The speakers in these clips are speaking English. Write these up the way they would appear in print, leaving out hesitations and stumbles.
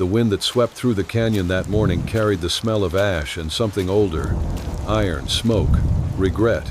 The wind that swept through the canyon that morning carried the smell of ash and something older: iron, smoke, regret.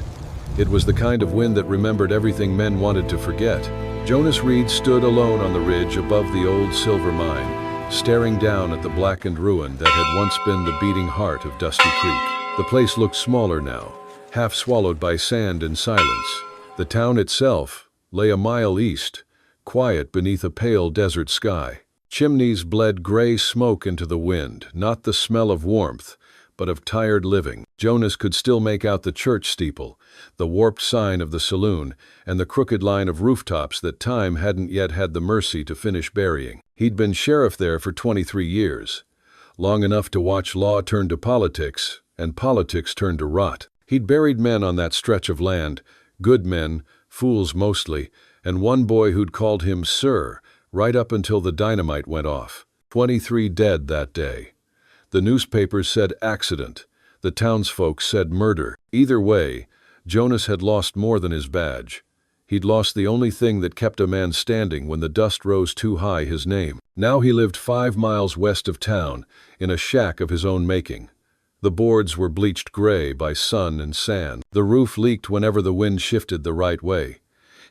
It was the kind of wind that remembered everything men wanted to forget. Jonas Reed stood alone on the ridge above the old silver mine, staring down at the blackened ruin that had once been the beating heart of Dusty Creek. The place looked smaller now, half swallowed by sand and silence. The town itself lay a mile east, quiet beneath a pale desert sky. Chimneys bled gray smoke into the wind, not the smell of warmth, but of tired living. Jonas could still make out the church steeple, the warped sign of the saloon, and the crooked line of rooftops that time hadn't yet had the mercy to finish burying. He'd been sheriff there for 23 years, long enough to watch law turn to politics, and politics turn to rot. He'd buried men on that stretch of land, good men, fools mostly, and one boy who'd called him sir, right up until the dynamite went off. 23 dead that day. The newspapers said accident. The townsfolk said murder. Either way, Jonas had lost more than his badge. He'd lost the only thing that kept a man standing when the dust rose too high: his name. Now he lived 5 miles west of town, in a shack of his own making. The boards were bleached gray by sun and sand. The roof leaked whenever the wind shifted the right way.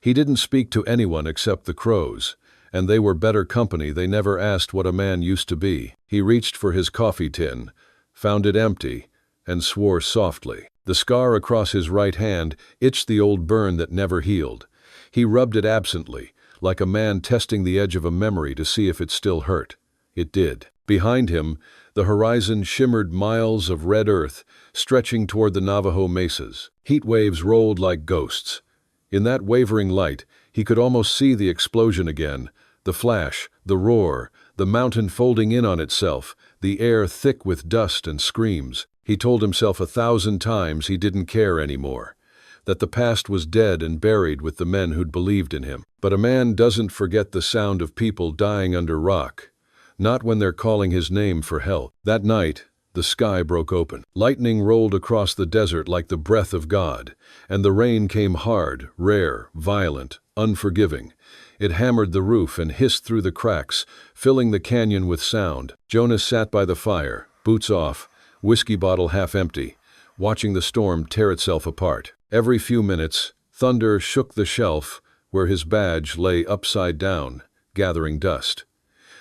He didn't speak to anyone except the crows, and they were better company. They never asked what a man used to be. He reached for his coffee tin, found it empty, and swore softly. The scar across his right hand itched, the old burn that never healed. He rubbed it absently, like a man testing the edge of a memory to see if it still hurt. It did. Behind him, the horizon shimmered, miles of red earth stretching toward the Navajo mesas. Heat waves rolled like ghosts. In that wavering light, he could almost see the explosion again, the flash, the roar, the mountain folding in on itself, the air thick with dust and screams. He told himself 1,000 times he didn't care anymore, that the past was dead and buried with the men who'd believed in him. But a man doesn't forget the sound of people dying under rock, not when they're calling his name for help. That night, the sky broke open. Lightning rolled across the desert like the breath of God, and the rain came hard, rare, violent, unforgiving. It hammered the roof and hissed through the cracks, filling the canyon with sound. Jonas sat by the fire, boots off, whiskey bottle half empty, watching the storm tear itself apart. Every few minutes, thunder shook the shelf where his badge lay upside down, gathering dust.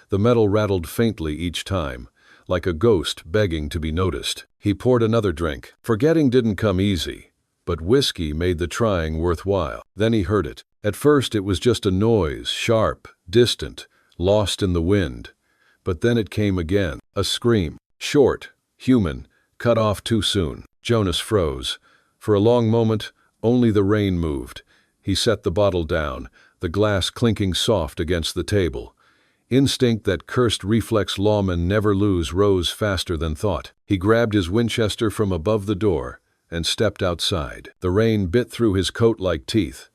The metal rattled faintly each time, like a ghost begging to be noticed. He poured another drink. Forgetting didn't come easy, but whiskey made the trying worthwhile. Then he heard it. At first it was just a noise, sharp, distant, lost in the wind. But then it came again, a scream, short, human, cut off too soon. Jonas froze. For a long moment, only the rain moved. He set the bottle down, the glass clinking soft against the table. Instinct, that cursed reflex lawmen never lose, rose faster than thought. He grabbed his Winchester from above the door and stepped outside. The rain bit through his coat like teeth.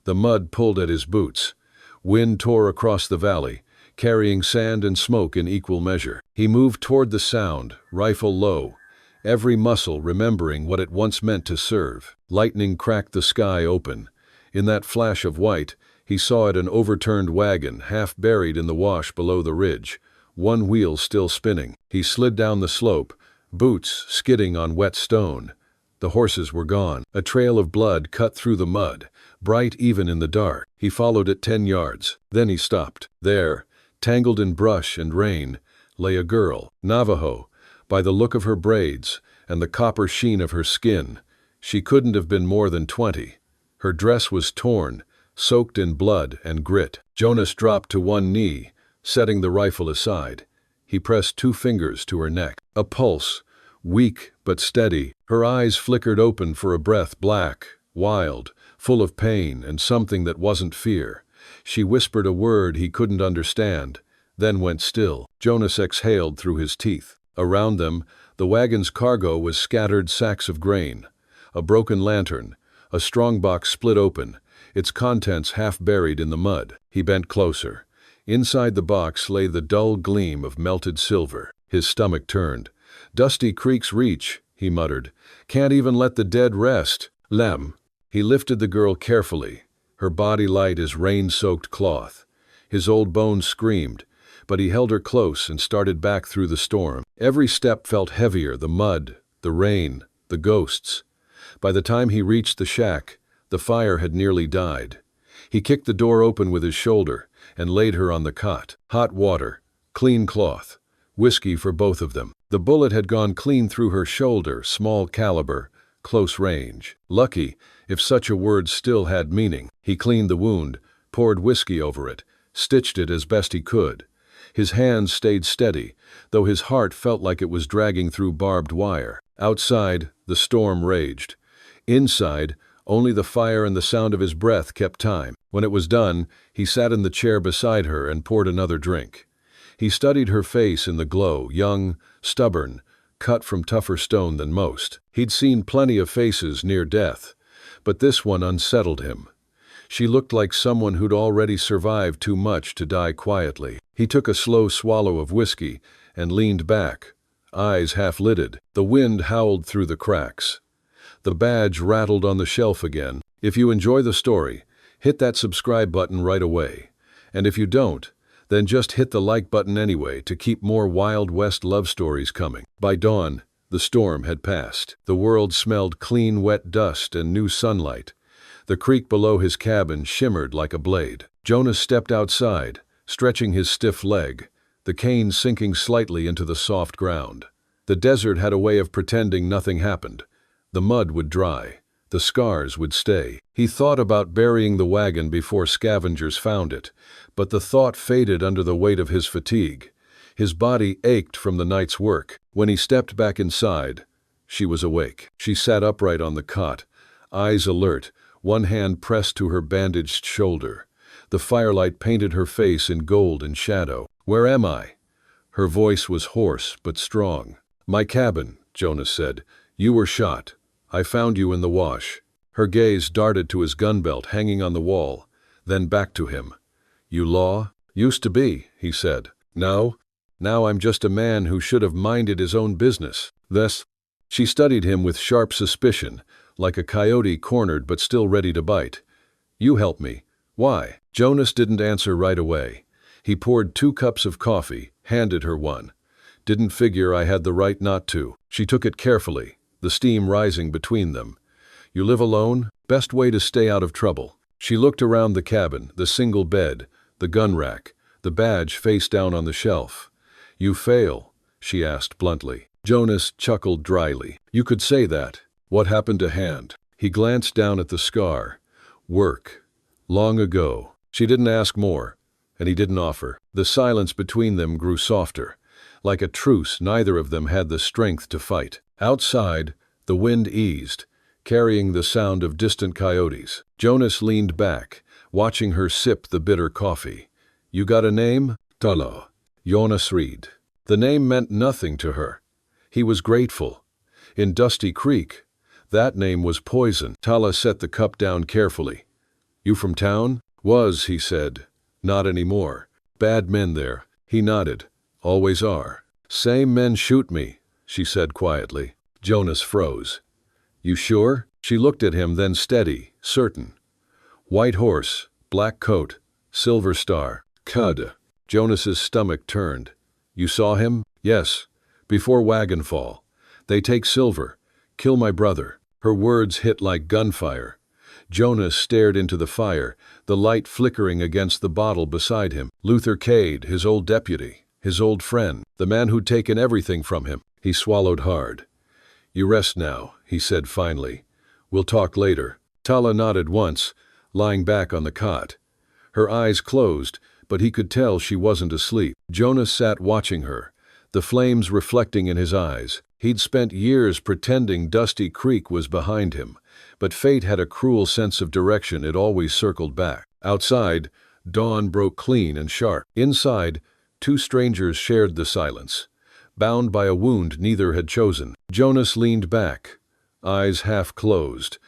The mud pulled at his boots. Wind tore across the valley, carrying sand and smoke in equal measure. He moved toward the sound, rifle low, every muscle remembering what it once meant to serve. Lightning cracked the sky open. In that flash of white, he saw it, an overturned wagon, half buried in the wash below the ridge, one wheel still spinning. He slid down the slope, boots skidding on wet stone. The horses were gone. A trail of blood cut through the mud, bright even in the dark. He followed it 10 yards. Then he stopped. There, tangled in brush and rain, lay a girl, Navajo, by the look of her braids and the copper sheen of her skin. She couldn't have been more than 20. Her dress was torn, soaked in blood and grit. Jonas dropped to one knee, setting the rifle aside. He pressed 2 fingers to her neck. A pulse, weak but steady. Her eyes flickered open for a breath, black, wild, full of pain and something that wasn't fear. She whispered a word he couldn't understand, then went still. Jonas exhaled through his teeth. Around them, the wagon's cargo was scattered sacks of grain, a broken lantern, a strongbox split open, its contents half buried in the mud. He bent closer. Inside the box lay the dull gleam of melted silver. His stomach turned. "Dusty Creek's reach," he muttered. "Can't even let the dead rest. Lem." He lifted the girl carefully, her body light as rain-soaked cloth. His old bones screamed, but he held her close and started back through the storm. Every step felt heavier, the mud, the rain, the ghosts. By the time he reached the shack, the fire had nearly died. He kicked the door open with his shoulder and laid her on the cot. Hot water, clean cloth, whiskey for both of them. The bullet had gone clean through her shoulder, small caliber, close range. Lucky, if such a word still had meaning. He cleaned the wound, poured whiskey over it, stitched it as best he could. His hands stayed steady, though his heart felt like it was dragging through barbed wire. Outside, the storm raged. Inside, only the fire and the sound of his breath kept time. When it was done, he sat in the chair beside her and poured another drink. He studied her face in the glow, young, stubborn, cut from tougher stone than most. He'd seen plenty of faces near death, but this one unsettled him. She looked like someone who'd already survived too much to die quietly. He took a slow swallow of whiskey and leaned back, eyes half-lidded. The wind howled through the cracks. The badge rattled on the shelf again. If you enjoy the story, hit that subscribe button right away. And if you don't, then just hit the like button anyway to keep more Wild West love stories coming. By dawn, the storm had passed. The world smelled clean, wet dust and new sunlight. The creek below his cabin shimmered like a blade. Jonas stepped outside, stretching his stiff leg, the cane sinking slightly into the soft ground. The desert had a way of pretending nothing happened. The mud would dry. The scars would stay. He thought about burying the wagon before scavengers found it, but the thought faded under the weight of his fatigue. His body ached from the night's work. When he stepped back inside, she was awake. She sat upright on the cot, eyes alert, one hand pressed to her bandaged shoulder. The firelight painted her face in gold and shadow. "Where am I?" Her voice was hoarse but strong. "My cabin," Jonas said. "You were shot. I found you in the wash." Her gaze darted to his gun belt hanging on the wall, then back to him. "You law?" "Used to be," he said. "Now I'm just a man who should have minded his own business." Thus, she studied him with sharp suspicion, like a coyote cornered but still ready to bite. "You help me. Why?" Jonas didn't answer right away. He poured 2 cups of coffee, handed her one. "Didn't figure I had the right not to." She took it carefully, the steam rising between them. "You live alone? Best way to stay out of trouble." She looked around the cabin, the single bed, the gun rack, the badge face down on the shelf. "You fail?" she asked bluntly. Jonas chuckled dryly. "You could say that. What happened to hand?" He glanced down at the scar. "Work. Long ago." She didn't ask more, and he didn't offer. The silence between them grew softer. Like a truce, neither of them had the strength to fight. Outside, the wind eased, carrying the sound of distant coyotes. Jonas leaned back, watching her sip the bitter coffee. "You got a name?" "Tala. Jonas Reed." The name meant nothing to her. He was grateful. In Dusty Creek, that name was poison. Tala set the cup down carefully. "You from town?" "Was," he said. "Not anymore. Bad men there." He nodded. "Always are." "Same men shoot me," she said quietly. Jonas froze. "You sure?" She looked at him, then steady, certain. "White horse, black coat, silver star. Cud." Jonas's stomach turned. "You saw him?" "Yes. Before wagon fall. They take silver. Kill my brother." Her words hit like gunfire. Jonas stared into the fire, the light flickering against the bottle beside him. Luther Cade, his old deputy, his old friend, the man who'd taken everything from him. He swallowed hard. "You rest now," he said finally. "We'll talk later." Tala nodded once, lying back on the cot. Her eyes closed, but he could tell she wasn't asleep. Jonas sat watching her, the flames reflecting in his eyes. He'd spent years pretending Dusty Creek was behind him, but fate had a cruel sense of direction. It always circled back. Outside, dawn broke clean and sharp. Inside, 2 strangers shared the silence, bound by a wound neither had chosen. Jonas leaned back, eyes half closed,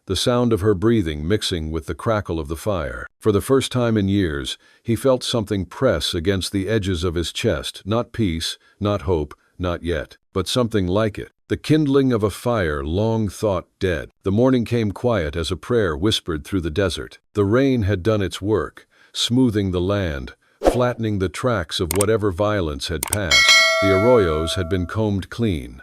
the sound of her breathing mixing with the crackle of the fire. For the first time in years, he felt something press against the edges of his chest. Not peace, not hope, not yet, but something like it. The kindling of a fire long thought dead. The morning came quiet as a prayer whispered through the desert. The rain had done its work, smoothing the land, flattening the tracks of whatever violence had passed. The arroyos had been combed clean.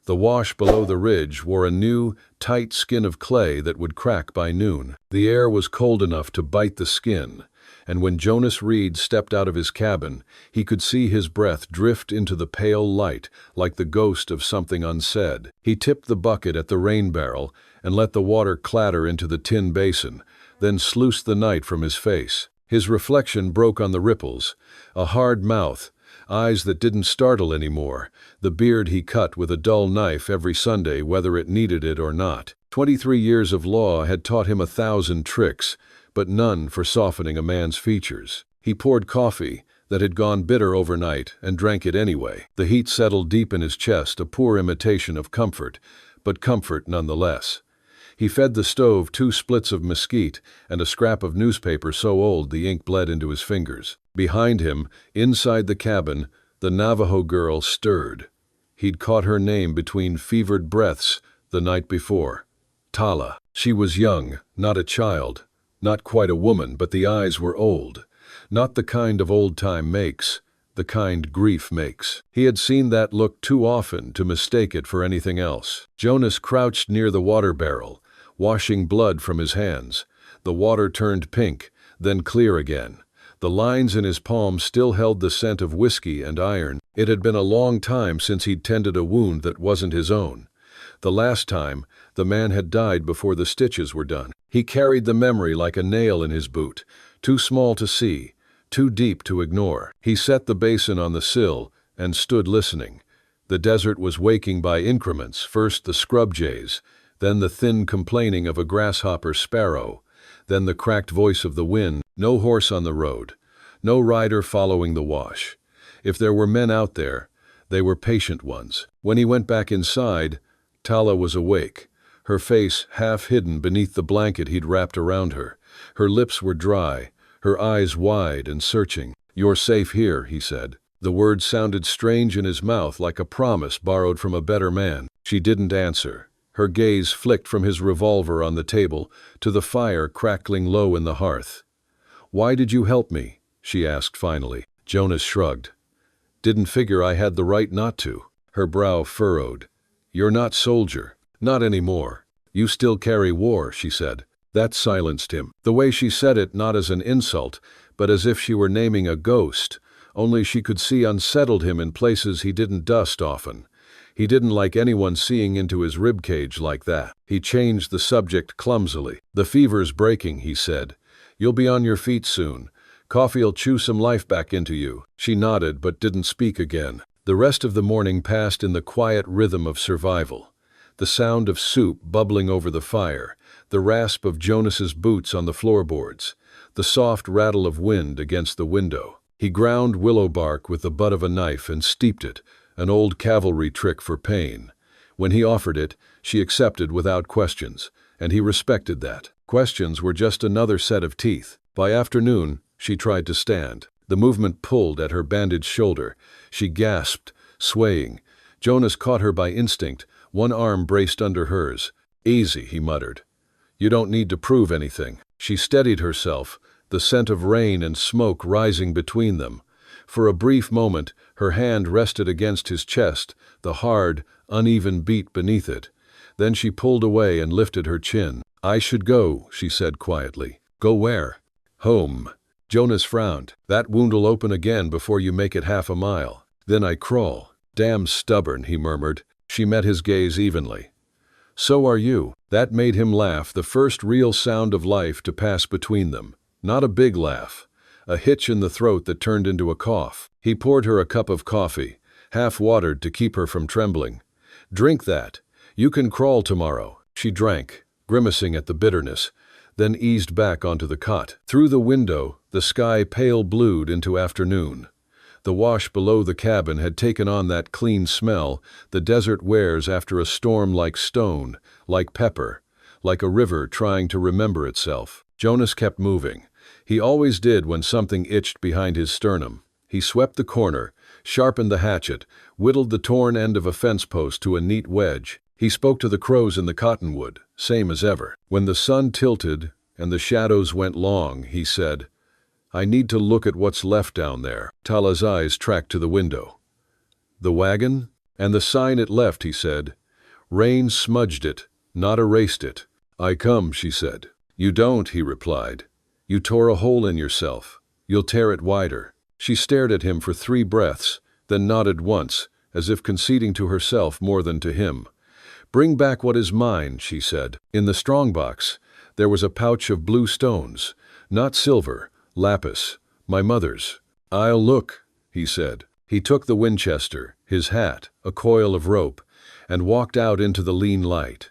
The wash below the ridge wore a new, tight skin of clay that would crack by noon. The air was cold enough to bite the skin, and when Jonas Reed stepped out of his cabin, he could see his breath drift into the pale light like the ghost of something unsaid. He tipped the bucket at the rain barrel and let the water clatter into the tin basin, then sluiced the night from his face. His reflection broke on the ripples, a hard mouth, eyes that didn't startle anymore, the beard he cut with a dull knife every Sunday whether it needed it or not. 23 years of law had taught him 1,000 tricks, but none for softening a man's features. He poured coffee that had gone bitter overnight and drank it anyway. The heat settled deep in his chest, a poor imitation of comfort, but comfort nonetheless. He fed the stove 2 splits of mesquite and a scrap of newspaper so old the ink bled into his fingers. Behind him, inside the cabin, the Navajo girl stirred. He'd caught her name between fevered breaths the night before. Tala. She was young, not a child, not quite a woman, but the eyes were old. Not the kind of old time makes, the kind grief makes. He had seen that look too often to mistake it for anything else. Jonas crouched near the water barrel, washing blood from his hands. The water turned pink, then clear again. The lines in his palm still held the scent of whiskey and iron. It had been a long time since he'd tended a wound that wasn't his own. The last time, the man had died before the stitches were done. He carried the memory like a nail in his boot, too small to see, too deep to ignore. He set the basin on the sill and stood listening. The desert was waking by increments, first the scrub jays, then the thin complaining of a grasshopper sparrow, then the cracked voice of the wind. No horse on the road, no rider following the wash. If there were men out there, they were patient ones. When he went back inside, Tala was awake, her face half hidden beneath the blanket he'd wrapped around her. Her lips were dry, her eyes wide and searching. "You're safe here," he said. The words sounded strange in his mouth, like a promise borrowed from a better man. She didn't answer. Her gaze flicked from his revolver on the table to the fire crackling low in the hearth. "Why did you help me?" she asked finally. Jonas shrugged. "Didn't figure I had the right not to." Her brow furrowed. "You're not soldier. Not anymore. You still carry war," she said. That silenced him. The way she said it, not as an insult, but as if she were naming a ghost, only she could see, unsettled him in places he didn't dust often. He didn't like anyone seeing into his ribcage like that. He changed the subject clumsily. "The fever's breaking," he said. "You'll be on your feet soon. Coffee'll chew some life back into you." She nodded but didn't speak again. The rest of the morning passed in the quiet rhythm of survival. The sound of soup bubbling over the fire, the rasp of Jonas's boots on the floorboards, the soft rattle of wind against the window. He ground willow bark with the butt of a knife and steeped it, an old cavalry trick for pain. When he offered it, she accepted without questions, and he respected that. Questions were just another set of teeth. By afternoon, she tried to stand. The movement pulled at her bandaged shoulder. She gasped, swaying. Jonas caught her by instinct, one arm braced under hers. "Easy," he muttered. "You don't need to prove anything." She steadied herself, the scent of rain and smoke rising between them. For a brief moment, her hand rested against his chest, the hard, uneven beat beneath it. Then she pulled away and lifted her chin. "I should go," she said quietly. "Go where?" "Home." Jonas frowned. "That wound'll open again before you make it half a mile. Then I crawl." "Damn stubborn," he murmured. She met his gaze evenly. "So are you." That made him laugh, the first real sound of life to pass between them. Not a big laugh. A hitch in the throat that turned into a cough. He poured her a cup of coffee, half watered to keep her from trembling. "Drink that. You can crawl tomorrow." She drank, grimacing at the bitterness, then eased back onto the cot. Through the window, the sky pale blued into afternoon. The wash below the cabin had taken on that clean smell the desert wears after a storm, like stone, like pepper, like a river trying to remember itself. Jonas kept moving. He always did when something itched behind his sternum. He swept the corner, sharpened the hatchet, whittled the torn end of a fence post to a neat wedge. He spoke to the crows in the cottonwood, same as ever. When the sun tilted and the shadows went long, he said, I need to look at what's left down there. Tala's eyes tracked to the window. The wagon? And the sign it left, he said. Rain smudged it, not erased it. I come, she said. You don't, he replied. You tore a hole in yourself. You'll tear it wider. She stared at him for 3 breaths, then nodded once, as if conceding to herself more than to him. Bring back what is mine, she said. In the strongbox, there was a pouch of blue stones, not silver, lapis, my mother's. I'll look, he said. He took the Winchester, his hat, a coil of rope, and walked out into the lean light.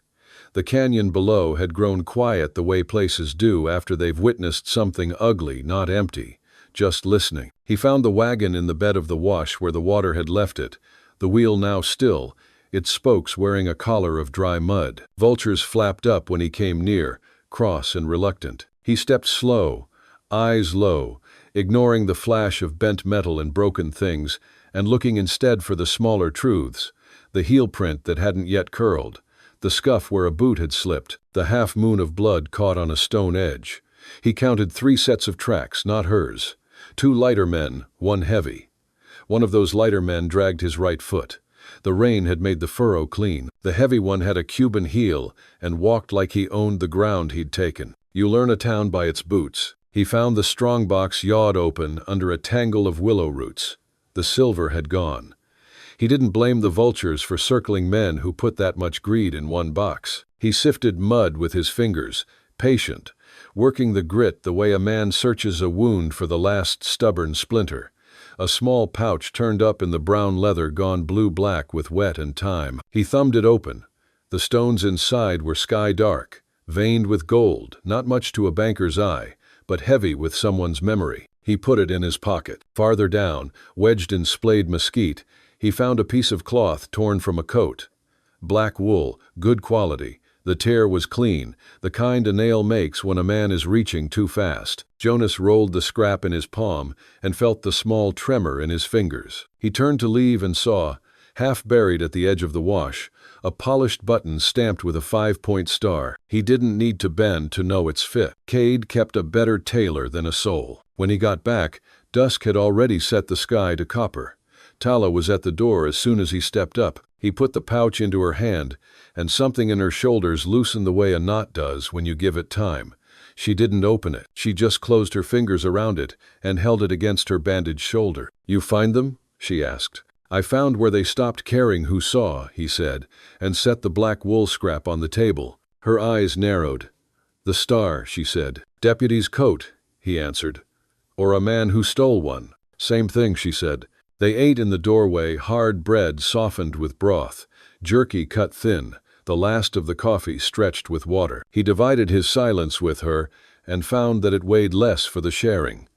The canyon below had grown quiet the way places do after they've witnessed something ugly, not empty, just listening. He found the wagon in the bed of the wash where the water had left it, the wheel now still, its spokes wearing a collar of dry mud. Vultures flapped up when he came near, cross and reluctant. He stepped slow, eyes low, ignoring the flash of bent metal and broken things, and looking instead for the smaller truths, the heel print that hadn't yet curled, the scuff where a boot had slipped, the half-moon of blood caught on a stone edge. He counted 3 sets of tracks, not hers. 2 lighter men, 1 heavy. One of those lighter men dragged his right foot. The rain had made the furrow clean. The heavy one had a Cuban heel and walked like he owned the ground he'd taken. You learn a town by its boots. He found the strongbox yawed open under a tangle of willow roots. The silver had gone. He didn't blame the vultures for circling men who put that much greed in one box. He sifted mud with his fingers, patient, working the grit the way a man searches a wound for the last stubborn splinter. A small pouch turned up in the brown leather gone blue-black with wet and time. He thumbed it open. The stones inside were sky-dark, veined with gold, not much to a banker's eye, but heavy with someone's memory. He put it in his pocket. Farther down, wedged in splayed mesquite, he found a piece of cloth torn from a coat. Black wool, good quality. The tear was clean, the kind a nail makes when a man is reaching too fast. Jonas rolled the scrap in his palm and felt the small tremor in his fingers. He turned to leave and saw, half buried at the edge of the wash, a polished button stamped with a 5-point star. He didn't need to bend to know its fit. Cade kept a better tailor than a soul. When he got back, dusk had already set the sky to copper. Tala was at the door as soon as he stepped up. He put the pouch into her hand, and something in her shoulders loosened the way a knot does when you give it time. She didn't open it. She just closed her fingers around it and held it against her bandaged shoulder. You find them? She asked. I found where they stopped caring who saw, he said, and set the black wool scrap on the table. Her eyes narrowed. The star, she said. Deputy's coat, he answered. Or a man who stole one. Same thing, she said. They ate in the doorway hard bread softened with broth, jerky cut thin, the last of the coffee stretched with water. He divided his silence with her and found that it weighed less for the sharing.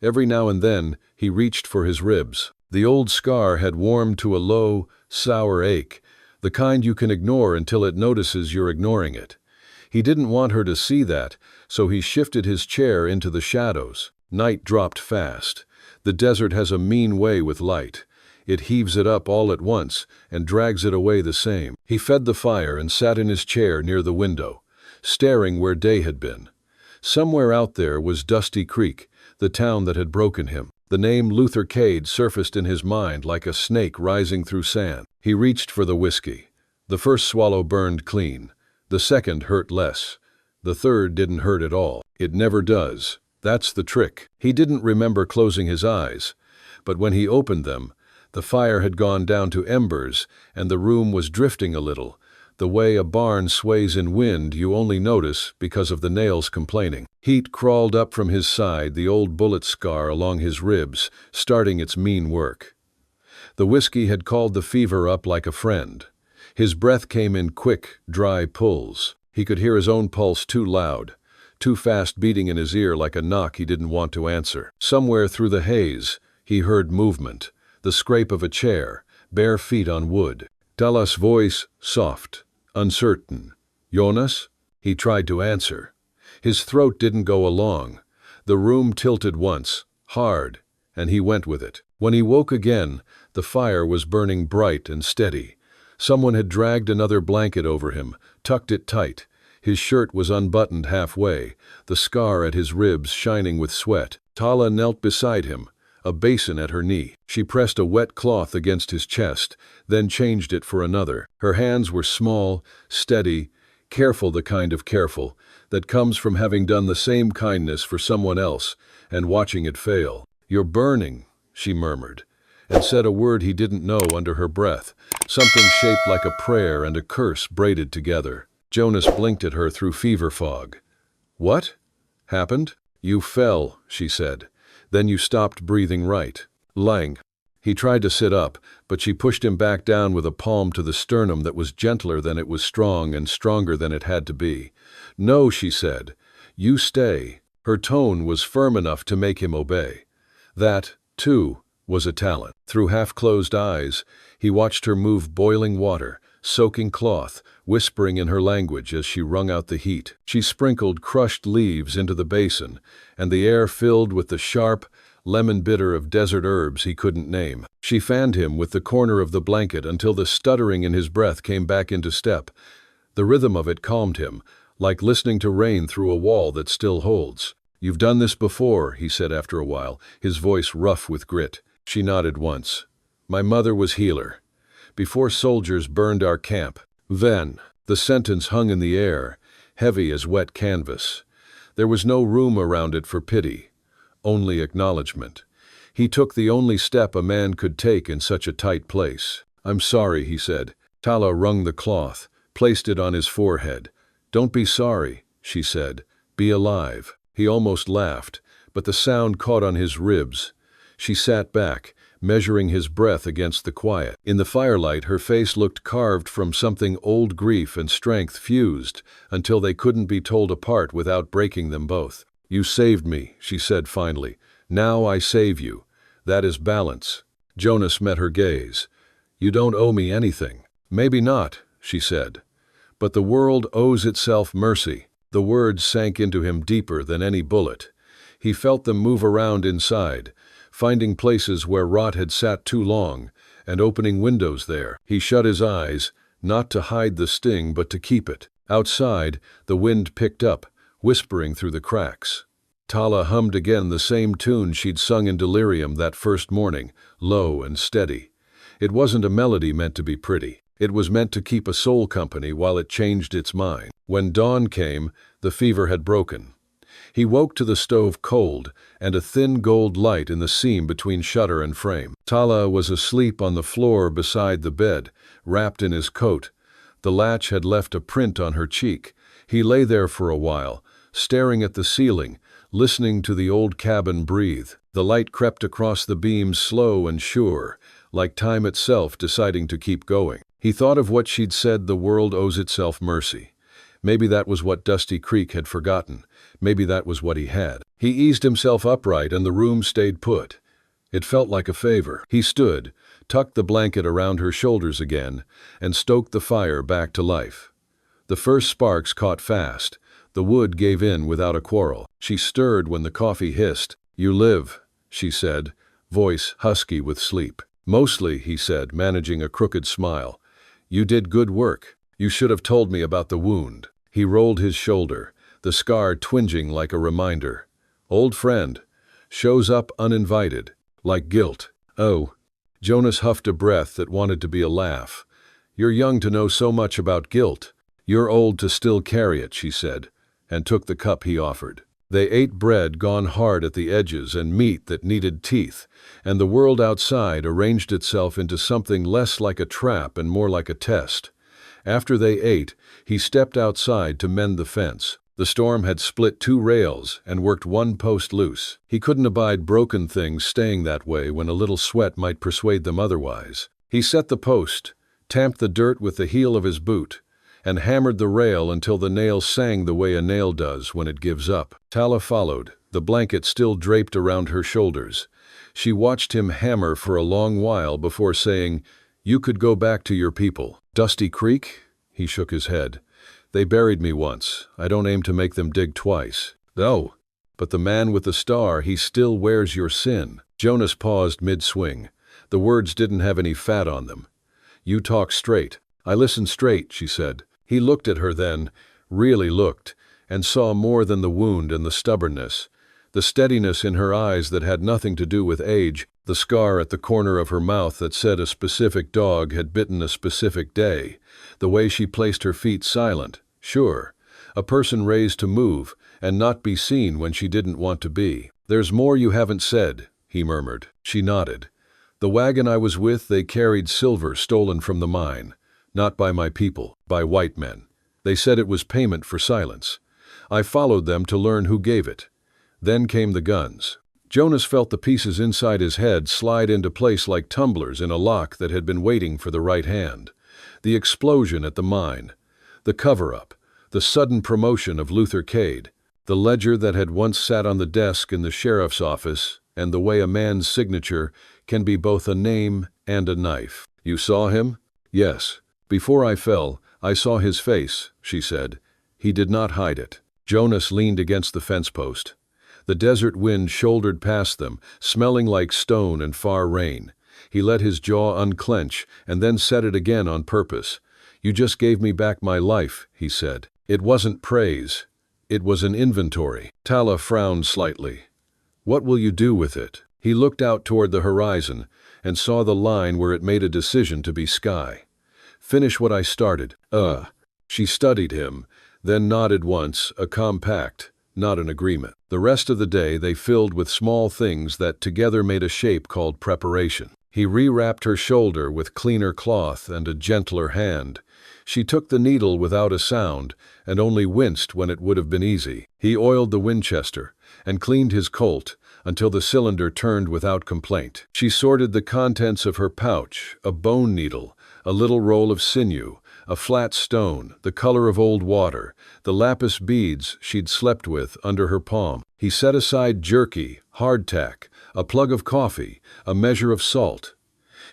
Every now and then he reached for his ribs. The old scar had warmed to a low, sour ache, the kind you can ignore until it notices you're ignoring it. He didn't want her to see that, so he shifted his chair into the shadows. Night dropped fast. The desert has a mean way with light. It heaves it up all at once and drags it away the same. He fed the fire and sat in his chair near the window, staring where day had been. Somewhere out there was Dusty Creek, the town that had broken him. The name Luther Cade surfaced in his mind like a snake rising through sand. He reached for the whiskey. The first swallow burned clean. The second hurt less. The third didn't hurt at all. It never does. That's the trick. He didn't remember closing his eyes, but when he opened them, the fire had gone down to embers and the room was drifting a little, the way a barn sways in wind you only notice because of the nails complaining. Heat crawled up from his side, the old bullet scar along his ribs, starting its mean work. The whiskey had called the fever up like a friend. His breath came in quick, dry pulls. He could hear his own pulse too loud, too fast beating in his ear like a knock he didn't want to answer. Somewhere through the haze, he heard movement, the scrape of a chair, bare feet on wood. Tala's voice, soft, uncertain. Jonas? He tried to answer. His throat didn't go along. The room tilted once, hard, and he went with it. When he woke again, the fire was burning bright and steady. Someone had dragged another blanket over him, tucked it tight. His shirt was unbuttoned halfway, the scar at his ribs shining with sweat. Tala knelt beside him, a basin at her knee. She pressed a wet cloth against his chest, then changed it for another. Her hands were small, steady, careful, the kind of careful that comes from having done the same kindness for someone else and watching it fail. "You're burning," she murmured, and said a word he didn't know under her breath, something shaped like a prayer and a curse braided together. Jonas blinked at her through fever fog. "What happened?" "You fell," she said. "Then you stopped breathing right." Lying. He tried to sit up, but she pushed him back down with a palm to the sternum that was gentler than it was strong and stronger than it had to be. "No," she said. "You stay." Her tone was firm enough to make him obey. That, too, was a talent. Through half-closed eyes, he watched her move boiling water, soaking cloth, whispering in her language as she wrung out the heat. She sprinkled crushed leaves into the basin, and the air filled with the sharp, lemon bitter of desert herbs he couldn't name. She fanned him with the corner of the blanket until the stuttering in his breath came back into step. The rhythm of it calmed him, like listening to rain through a wall that still holds. "You've done this before," he said after a while, his voice rough with grit. She nodded once. "My mother was healer. Before soldiers burned our camp. Then." The sentence hung in the air, heavy as wet canvas. There was no room around it for pity, only acknowledgement. He took the only step a man could take in such a tight place. "I'm sorry," he said. Tala wrung the cloth, placed it on his forehead. "Don't be sorry," she said. "Be alive." He almost laughed, but the sound caught on his ribs. She sat back, measuring his breath against the quiet. In the firelight, her face looked carved from something old grief and strength fused until they couldn't be told apart without breaking them both. "You saved me," she said finally. "Now I save you. That is balance." Jonas met her gaze. "You don't owe me anything." "Maybe not," she said. "But the world owes itself mercy." The words sank into him deeper than any bullet. He felt them move around inside, finding places where rot had sat too long, and opening windows there. He shut his eyes, not to hide the sting but to keep it. Outside, the wind picked up, whispering through the cracks. Tala hummed again the same tune she'd sung in delirium that first morning, low and steady. It wasn't a melody meant to be pretty. It was meant to keep a soul company while it changed its mind. When dawn came, the fever had broken. He woke to the stove cold and a thin gold light in the seam between shutter and frame. Tala was asleep on the floor beside the bed, wrapped in his coat. The latch had left a print on her cheek. He lay there for a while, staring at the ceiling, listening to the old cabin breathe. The light crept across the beams slow and sure, like time itself deciding to keep going. He thought of what she'd said, the world owes itself mercy. Maybe that was what Dusty Creek had forgotten. Maybe that was what he had. He eased himself upright and the room stayed put. It felt like a favor. He stood, tucked the blanket around her shoulders again, and stoked the fire back to life. The first sparks caught fast. The wood gave in without a quarrel. She stirred when the coffee hissed. "You live," she said, voice husky with sleep. "Mostly," he said, managing a crooked smile. "You did good work. You should have told me about the wound." He rolled his shoulder, the scar twinging like a reminder. "Old friend. Shows up uninvited. Like guilt." "Oh." Jonas huffed a breath that wanted to be a laugh. "You're young to know so much about guilt. You're old to still carry it," she said, and took the cup he offered. They ate bread gone hard at the edges and meat that needed teeth, and the world outside arranged itself into something less like a trap and more like a test. After they ate, he stepped outside to mend the fence. The storm had split 2 rails and worked 1 post loose. He couldn't abide broken things staying that way when a little sweat might persuade them otherwise. He set the post, tamped the dirt with the heel of his boot, and hammered the rail until the nail sang the way a nail does when it gives up. Tala followed, the blanket still draped around her shoulders. She watched him hammer for a long while before saying, "You could go back to your people." "Dusty Creek?" He shook his head. "They buried me once. I don't aim to make them dig twice." "Oh, but the man with the star, he still wears your sin." Jonas paused mid-swing. The words didn't have any fat on them. "You talk straight." "I listen straight," she said. He looked at her then, really looked, and saw more than the wound and the stubbornness. The steadiness in her eyes that had nothing to do with age, the scar at the corner of her mouth that said a specific dog had bitten a specific day, the way she placed her feet silent, sure, a person raised to move and not be seen when she didn't want to be. "There's more you haven't said," he murmured. She nodded. "The wagon I was with, they carried silver stolen from the mine. Not by my people, by white men. They said it was payment for silence. I followed them to learn who gave it. Then came the guns." Jonas felt the pieces inside his head slide into place like tumblers in a lock that had been waiting for the right hand. The explosion at the mine, the cover-up, the sudden promotion of Luther Cade, the ledger that had once sat on the desk in the sheriff's office, and the way a man's signature can be both a name and a knife. "You saw him?" "Yes. Before I fell, I saw his face," she said. He did not hide it. Jonas leaned against the fence post. The desert wind shouldered past them, smelling like stone and far rain. He let his jaw unclench and then set it again on purpose. "You just gave me back my life," he said. It wasn't praise. It was an inventory. Tala frowned slightly. "What will you do with it?" He looked out toward the horizon and saw the line where it made a decision to be sky. "Finish what I started." She studied him, then nodded once, a compact, not an agreement. The rest of the day they filled with small things that together made a shape called preparation. He rewrapped her shoulder with cleaner cloth and a gentler hand. She took the needle without a sound and only winced when it would have been easy. He oiled the Winchester and cleaned his Colt until the cylinder turned without complaint. She sorted the contents of her pouch, a bone needle, a little roll of sinew, a flat stone, the color of old water, the lapis beads she'd slept with under her palm. He set aside jerky, hardtack, a plug of coffee, a measure of salt.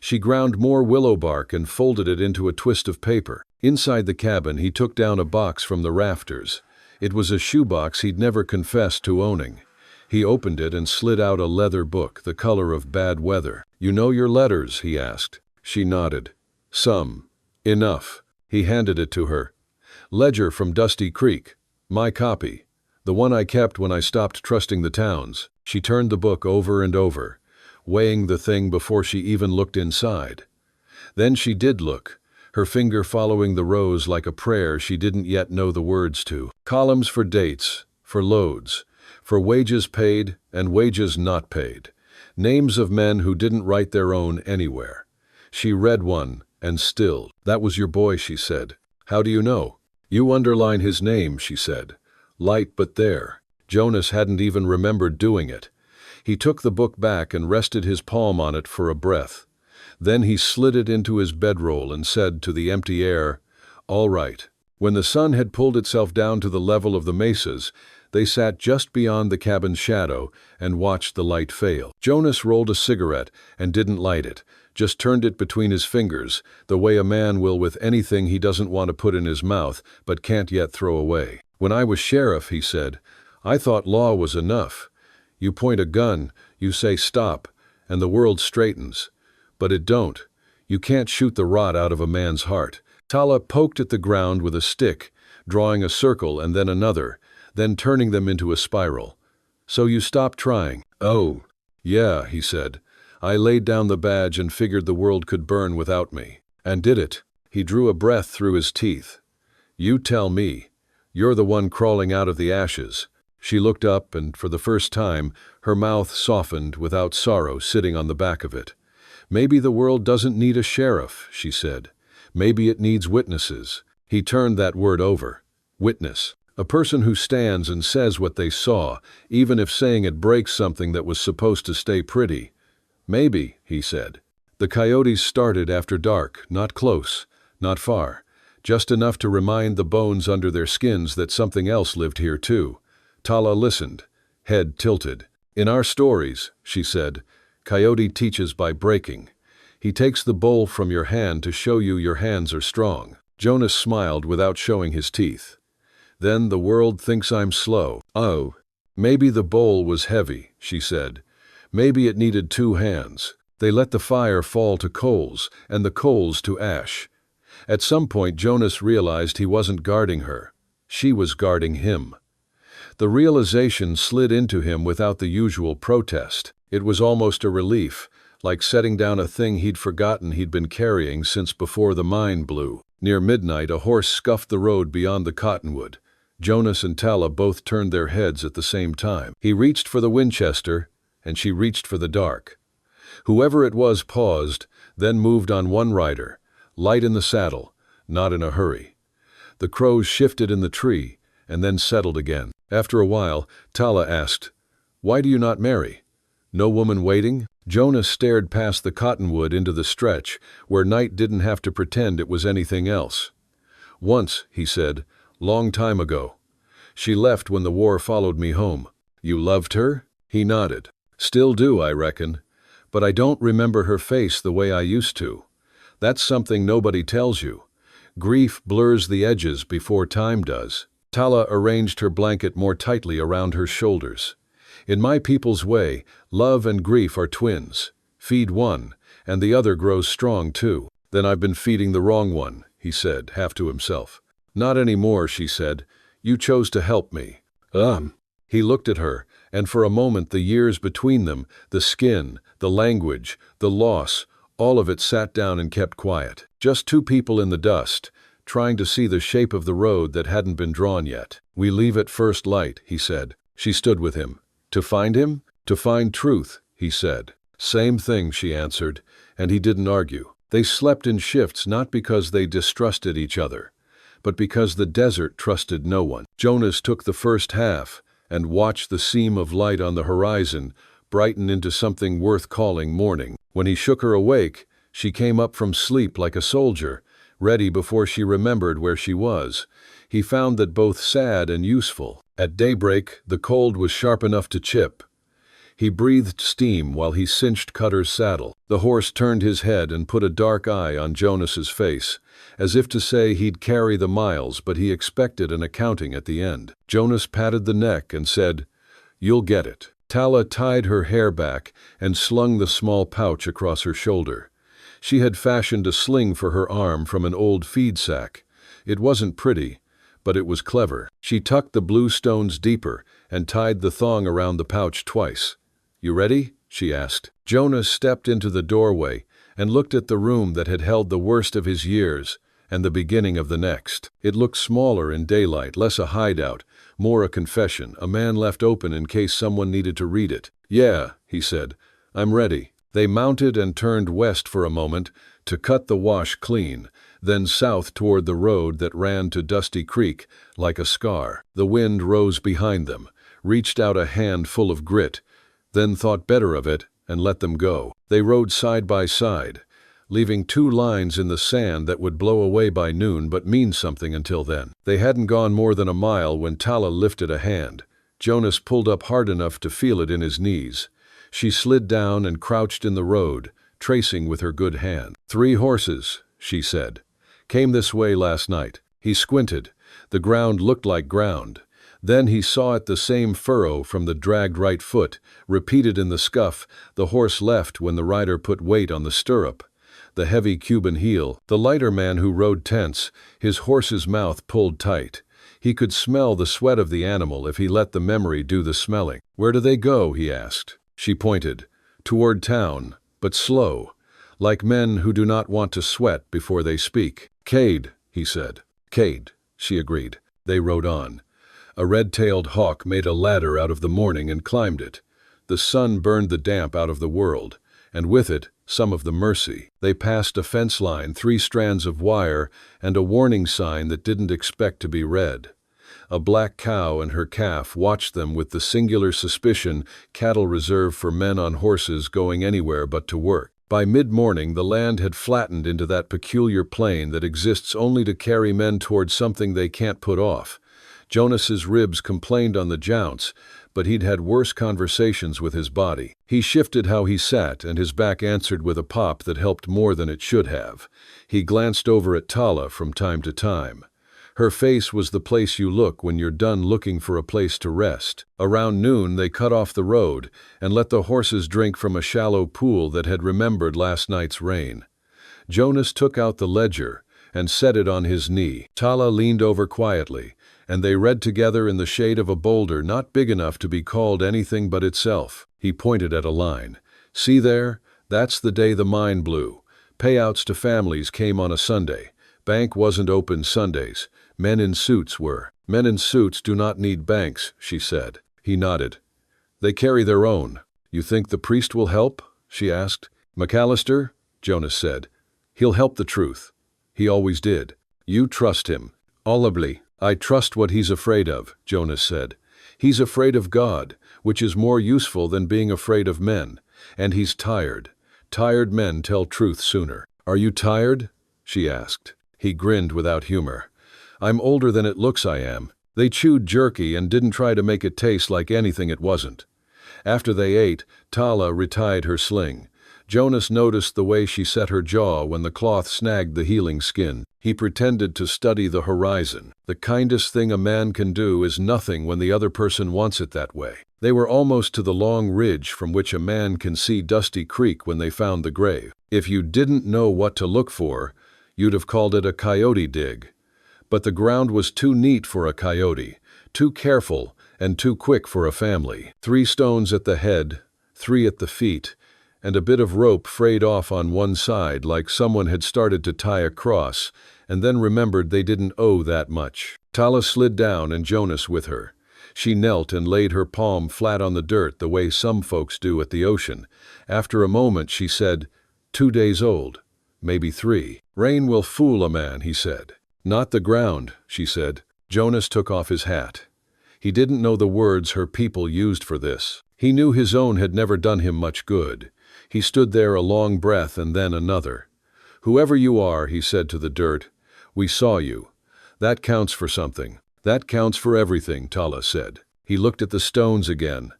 She ground more willow bark and folded it into a twist of paper. Inside the cabin, he took down a box from the rafters. It was a shoebox he'd never confessed to owning. He opened it and slid out a leather book, the color of bad weather. "You know your letters?" he asked. She nodded. "Some. Enough." He handed it to her. "Ledger from Dusty Creek. My copy. The one I kept when I stopped trusting the towns." She turned the book over and over, weighing the thing before she even looked inside. Then she did look, her finger following the rows like a prayer she didn't yet know the words to. Columns for dates, for loads, for wages paid and wages not paid. Names of men who didn't write their own anywhere. She read one and stilled. "That was your boy," she said. "How do you know?" "You underline his name," she said. Light but there. Jonas hadn't even remembered doing it. He took the book back and rested his palm on it for a breath. Then he slid it into his bedroll and said to the empty air, "All right." When the sun had pulled itself down to the level of the mesas, they sat just beyond the cabin's shadow and watched the light fail. Jonas rolled a cigarette and didn't light it, just turned it between his fingers, the way a man will with anything he doesn't want to put in his mouth but can't yet throw away. "When I was sheriff," he said, "I thought law was enough. You point a gun, you say stop, and the world straightens. But it don't. You can't shoot the rot out of a man's heart." Tala poked at the ground with a stick, drawing a circle and then another, then turning them into a spiral. "So you stopped trying?" "Oh, yeah," he said. "I laid down the badge and figured the world could burn without me. And did it." He drew a breath through his teeth. "You tell me. You're the one crawling out of the ashes." She looked up and, for the first time, her mouth softened without sorrow sitting on the back of it. "Maybe the world doesn't need a sheriff," she said. "Maybe it needs witnesses." He turned that word over. Witness. A person who stands and says what they saw, even if saying it breaks something that was supposed to stay pretty. "Maybe," he said. The coyotes started after dark, not close, not far, just enough to remind the bones under their skins that something else lived here too. Tala listened, head tilted. "In our stories," she said, "coyote teaches by breaking. He takes the bowl from your hand to show you your hands are strong." Jonas smiled without showing his teeth. "Then the world thinks I'm slow." "Oh, maybe the bowl was heavy," she said. "Maybe it needed 2 hands. They let the fire fall to coals, and the coals to ash." At some point Jonas realized he wasn't guarding her. She was guarding him. The realization slid into him without the usual protest. It was almost a relief, like setting down a thing he'd forgotten he'd been carrying since before the mine blew. Near midnight, a horse scuffed the road beyond the cottonwood. Jonas and Tala both turned their heads at the same time. He reached for the Winchester, and she reached for the dark. Whoever it was paused, then moved on one rider, light in the saddle, not in a hurry. The crows shifted in the tree, and then settled again. After a while, Tala asked, "Why do you not marry? No woman waiting?" Jonas stared past the cottonwood into the stretch, where night didn't have to pretend it was anything else. "Once," he said, "long time ago. She left when the war followed me home." "You loved her?" He nodded. "Still do, I reckon. But I don't remember her face the way I used to. That's something nobody tells you. Grief blurs the edges before time does." Tala arranged her blanket more tightly around her shoulders. "In my people's way, love and grief are twins. Feed one, and the other grows strong too." "Then I've been feeding the wrong one," he said, half to himself. "Not anymore," she said. "You chose to help me." He looked at her, and for a moment the years between them, the skin, the language, the loss, all of it sat down and kept quiet. Just two people in the dust, trying to see the shape of the road that hadn't been drawn yet. "We leave at first light," he said. She stood with him. "To find him? To find truth," he said. "Same thing," she answered, and he didn't argue. They slept in shifts not because they distrusted each other, but because the desert trusted no one. Jonas took the first half and watched the seam of light on the horizon brighten into something worth calling morning. When he shook her awake, she came up from sleep like a soldier, ready before she remembered where she was. He found that both sad and useful. At daybreak, the cold was sharp enough to chip. He breathed steam while he cinched Cutter's saddle. The horse turned his head and put a dark eye on Jonas's face, as if to say he'd carry the miles, but he expected an accounting at the end. Jonas patted the neck and said, "You'll get it." Tala tied her hair back and slung the small pouch across her shoulder. She had fashioned a sling for her arm from an old feed sack. It wasn't pretty, but it was clever. She tucked the blue stones deeper and tied the thong around the pouch twice. "You ready?" she asked. Jonas stepped into the doorway and looked at the room that had held the worst of his years and the beginning of the next. It looked smaller in daylight, less a hideout, more a confession, a man left open in case someone needed to read it. "Yeah," he said, "I'm ready." They mounted and turned west for a moment to cut the wash clean, then south toward the road that ran to Dusty Creek like a scar. The wind rose behind them, reached out a hand full of grit, then thought better of it and let them go. They rode side by side, leaving two lines in the sand that would blow away by noon but mean something until then. They hadn't gone more than a mile when Tala lifted a hand. Jonas pulled up hard enough to feel it in his knees. She slid down and crouched in the road, tracing with her good hand. "3 horses," she said. "Came this way last night." He squinted. The ground looked like ground. Then he saw it the same furrow from the dragged right foot, repeated in the scuff. The horse left when the rider put weight on the stirrup. The heavy Cuban heel. The lighter man who rode tense, his horse's mouth pulled tight. He could smell the sweat of the animal if he let the memory do the smelling. "Where do they go?" he asked. She pointed. "Toward town, but slow, like men who do not want to sweat before they speak." "Cade," he said. "Cade," she agreed. They rode on. A red-tailed hawk made a ladder out of the morning and climbed it. The sun burned the damp out of the world, and with it, some of the mercy. They passed a fence line, 3 strands of wire, and a warning sign that didn't expect to be read. A black cow and her calf watched them with the singular suspicion cattle reserved for men on horses going anywhere but to work. By mid-morning, the land had flattened into that peculiar plain that exists only to carry men toward something they can't put off. Jonas's ribs complained on the jounce, but he'd had worse conversations with his body. He shifted how he sat, and his back answered with a pop that helped more than it should have. He glanced over at Tala from time to time. Her face was the place you look when you're done looking for a place to rest. Around noon, they cut off the road and let the horses drink from a shallow pool that had remembered last night's rain. Jonas took out the ledger and set it on his knee. Tala leaned over quietly, and they read together in the shade of a boulder not big enough to be called anything but itself. He pointed at a line. "See there? That's the day the mine blew. Payouts to families came on a Sunday. Bank wasn't open Sundays. Men in suits were." "Men in suits do not need banks," she said. He nodded. "They carry their own." "You think the priest will help?" she asked. "McAllister," Jonas said. "He'll help the truth. He always did." "You trust him." "Audibly." "I trust what he's afraid of," Jonas said. "He's afraid of God, which is more useful than being afraid of men. And he's tired. Tired men tell truth sooner." "Are you tired?" she asked. He grinned without humor. "I'm older than it looks I am." They chewed jerky and didn't try to make it taste like anything it wasn't. After they ate, Tala retied her sling. Jonas noticed the way she set her jaw when the cloth snagged the healing skin. He pretended to study the horizon. The kindest thing a man can do is nothing when the other person wants it that way. They were almost to the long ridge from which a man can see Dusty Creek when they found the grave. If you didn't know what to look for, you'd have called it a coyote dig. But the ground was too neat for a coyote, too careful, and too quick for a family. 3 stones at the head, 3 at the feet, and a bit of rope frayed off on one side like someone had started to tie a cross, and then remembered they didn't owe that much. Tala slid down and Jonas with her. She knelt and laid her palm flat on the dirt the way some folks do at the ocean. After a moment she said, 2 days old, maybe 3. "Rain will fool a man," he said. "Not the ground," she said. Jonas took off his hat. He didn't know the words her people used for this. He knew his own had never done him much good. He stood there a long breath and then another. "Whoever you are," he said to the dirt, "we saw you. That counts for something." "That counts for everything," Tala said. He looked at the stones again.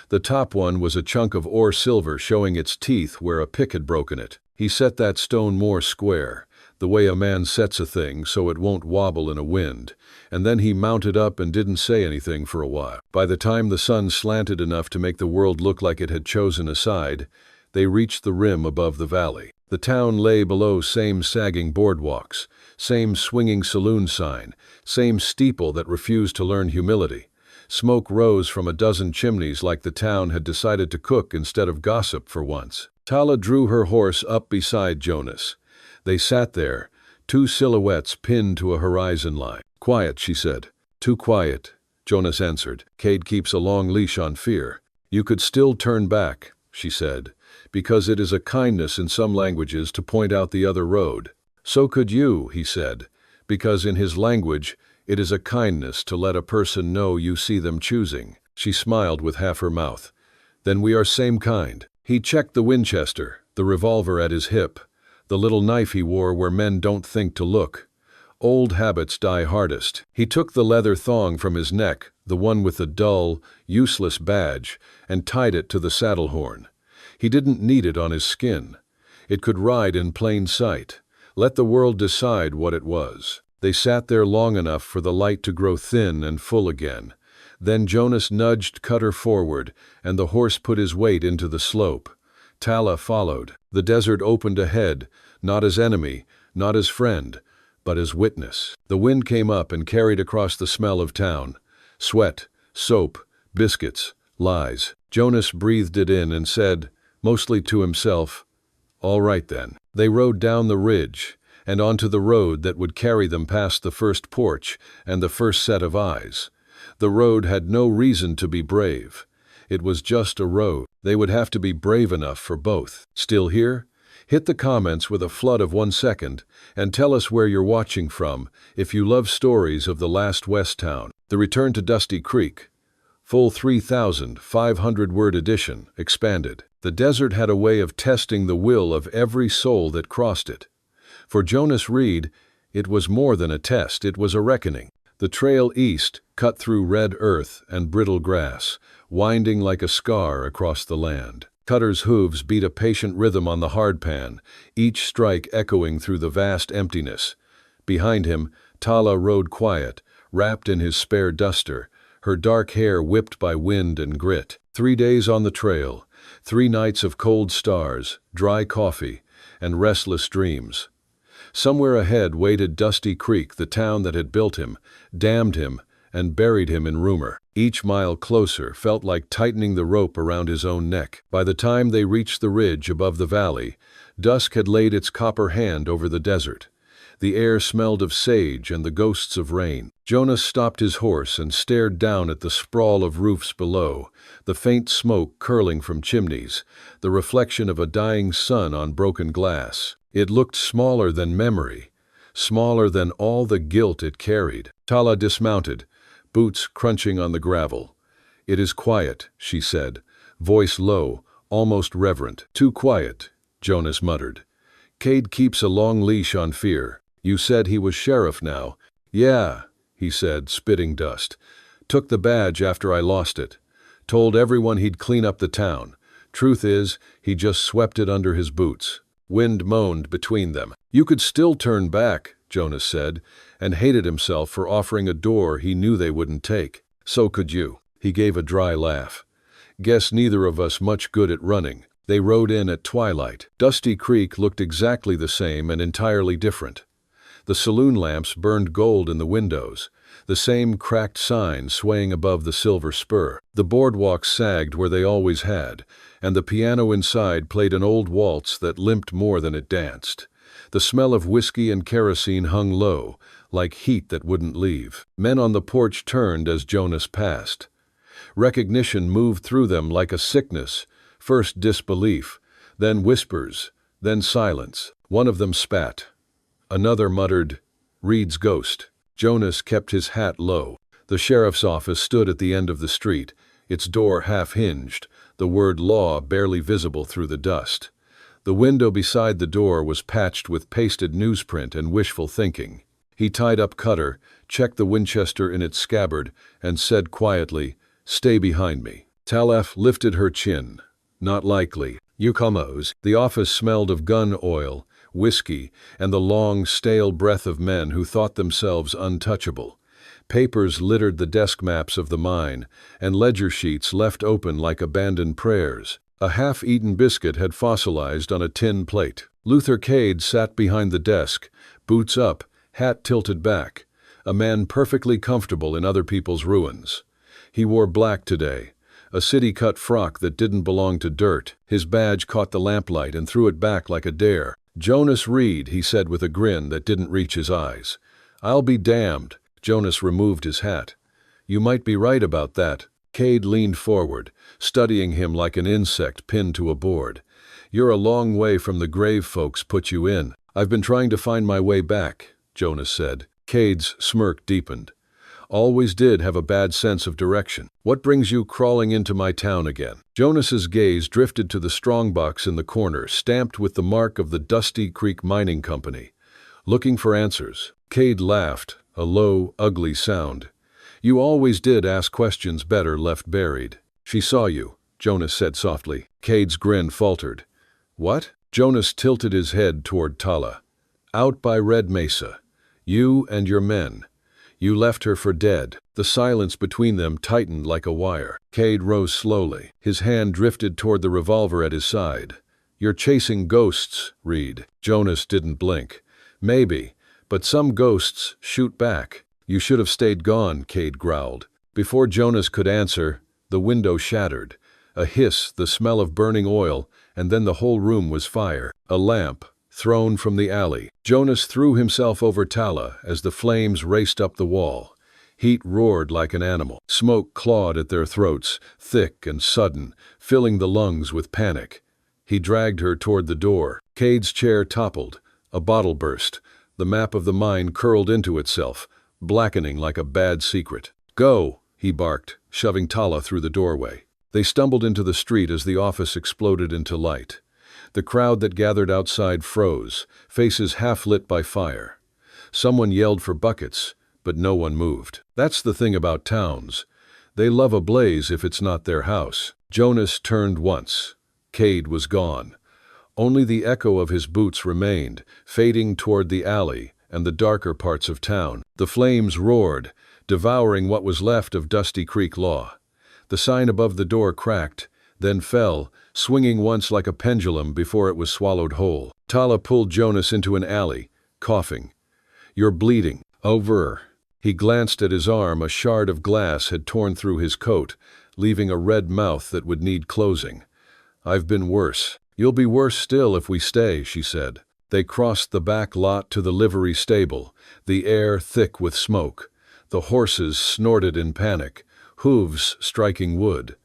The top one was a chunk of ore silver showing its teeth where a pick had broken it. He set that stone more square, the way a man sets a thing so it won't wobble in a wind, and then he mounted up and didn't say anything for a while. By the time the sun slanted enough to make the world look like it had chosen a side, they reached the rim above the valley. The town lay below same sagging boardwalks, same swinging saloon sign, same steeple that refused to learn humility. Smoke rose from a dozen chimneys like the town had decided to cook instead of gossip for once. Tala drew her horse up beside Jonas. They sat there, 2 silhouettes pinned to a horizon line. "Quiet," she said. "Too quiet," Jonas answered. "Cade keeps a long leash on fear." "You could still turn back," she said, "because it is a kindness in some languages to point out the other road." "So could you," he said, "because in his language it is a kindness to let a person know you see them choosing." She smiled with half her mouth. "Then we are same kind." He checked the Winchester, the revolver at his hip, the little knife he wore where men don't think to look. Old habits die hardest. He took the leather thong from his neck, the one with the dull, useless badge, and tied it to the saddle horn. He didn't need it on his skin. It could ride in plain sight. Let the world decide what it was. They sat there long enough for the light to grow thin and full again. Then Jonas nudged Cutter forward, and the horse put his weight into the slope. Tala followed. The desert opened ahead, not as enemy, not as friend, but as witness. The wind came up and carried across the smell of town. Sweat, soap, biscuits, lies. Jonas breathed it in and said, mostly to himself, "All right then." They rode down the ridge, and onto the road that would carry them past the first porch and the first set of eyes. The road had no reason to be brave. It was just a road. They would have to be brave enough for both. Still here? Hit the comments with a flood of 1 second and tell us where you're watching from if you love stories of the last West town. The Return to Dusty Creek. Full 3,500-word edition, expanded. The desert had a way of testing the will of every soul that crossed it. For Jonas Reed, it was more than a test, it was a reckoning. The trail east cut through red earth and brittle grass, winding like a scar across the land. Cutter's hooves beat a patient rhythm on the hardpan, each strike echoing through the vast emptiness. Behind him, Tala rode quiet, wrapped in his spare duster, her dark hair whipped by wind and grit. 3 days on the trail, 3 nights of cold stars, dry coffee, and restless dreams. Somewhere ahead waited Dusty Creek, the town that had built him, damned him, and buried him in rumor. Each mile closer felt like tightening the rope around his own neck. By the time they reached the ridge above the valley, dusk had laid its copper hand over the desert. The air smelled of sage and the ghosts of rain. Jonas stopped his horse and stared down at the sprawl of roofs below, the faint smoke curling from chimneys, the reflection of a dying sun on broken glass. It looked smaller than memory, smaller than all the guilt it carried. Tala dismounted, boots crunching on the gravel. "It is quiet," she said, voice low, almost reverent. "Too quiet," Jonas muttered. "Cade keeps a long leash on fear. You said he was sheriff now." "Yeah," he said, spitting dust. "Took the badge after I lost it. Told everyone he'd clean up the town. Truth is, he just swept it under his boots." Wind moaned between them. "You could still turn back," Jonas said, and hated himself for offering a door he knew they wouldn't take. "So could you." He gave a dry laugh. "Guess neither of us much good at running." They rode in at twilight. Dusty Creek looked exactly the same and entirely different. The saloon lamps burned gold in the windows, the same cracked sign swaying above the silver spur. The boardwalks sagged where they always had, and the piano inside played an old waltz that limped more than it danced. The smell of whiskey and kerosene hung low, like heat that wouldn't leave. Men on the porch turned as Jonas passed. Recognition moved through them like a sickness, first disbelief, then whispers, then silence. One of them spat. Another muttered, "Reed's ghost." Jonas kept his hat low. The sheriff's office stood at the end of the street, its door half-hinged, the word law barely visible through the dust. The window beside the door was patched with pasted newsprint and wishful thinking. He tied up Cutter, checked the Winchester in its scabbard, and said quietly, "Stay behind me." Tala lifted her chin. "Not likely. You commos." The office smelled of gun oil, whiskey, and the long, stale breath of men who thought themselves untouchable. Papers littered the desk maps of the mine, and ledger sheets left open like abandoned prayers. A half-eaten biscuit had fossilized on a tin plate. Luther Cade sat behind the desk, boots up, hat tilted back, a man perfectly comfortable in other people's ruins. He wore black today, a city-cut frock that didn't belong to dirt. His badge caught the lamplight and threw it back like a dare. "Jonas Reed," he said with a grin that didn't reach his eyes. "I'll be damned." Jonas removed his hat. "You might be right about that." Cade leaned forward, studying him like an insect pinned to a board. "You're a long way from the grave folks put you in." "I've been trying to find my way back," Jonas said. Cade's smirk deepened. "Always did have a bad sense of direction. What brings you crawling into my town again?" Jonas's gaze drifted to the strongbox in the corner, stamped with the mark of the Dusty Creek Mining Company. "Looking for answers." Cade laughed, a low, ugly sound. "You always did ask questions better left buried." "She saw you," Jonas said softly. Cade's grin faltered. "What?" Jonas tilted his head toward Tala. "Out by Red Mesa. You and your men. You left her for dead." The silence between them tightened like a wire. Cade rose slowly. His hand drifted toward the revolver at his side. "You're chasing ghosts, Reed." Jonas didn't blink. "Maybe, but some ghosts shoot back." "You should have stayed gone," Cade growled. Before Jonas could answer, the window shattered. A hiss, the smell of burning oil, and then the whole room was fire. A lamp, thrown from the alley. Jonas threw himself over Tala as the flames raced up the wall. Heat roared like an animal. Smoke clawed at their throats, thick and sudden, filling the lungs with panic. He dragged her toward the door. Cade's chair toppled. A bottle burst. The map of the mine curled into itself, blackening like a bad secret. "Go," he barked, shoving Tala through the doorway. They stumbled into the street as the office exploded into light. The crowd that gathered outside froze, faces half-lit by fire. Someone yelled for buckets, but no one moved. That's the thing about towns. They love a blaze if it's not their house. Jonas turned once. Cade was gone. Only the echo of his boots remained, fading toward the alley and the darker parts of town. The flames roared, devouring what was left of Dusty Creek law. The sign above the door cracked, then fell, swinging once like a pendulum before it was swallowed whole. Tala pulled Jonas into an alley, coughing. "You're bleeding." "Over." He glanced at his arm. A shard of glass had torn through his coat, leaving a red mouth that would need closing. "I've been worse." "You'll be worse still if we stay," she said. They crossed the back lot to the livery stable, the air thick with smoke. The horses snorted in panic, hooves striking wood.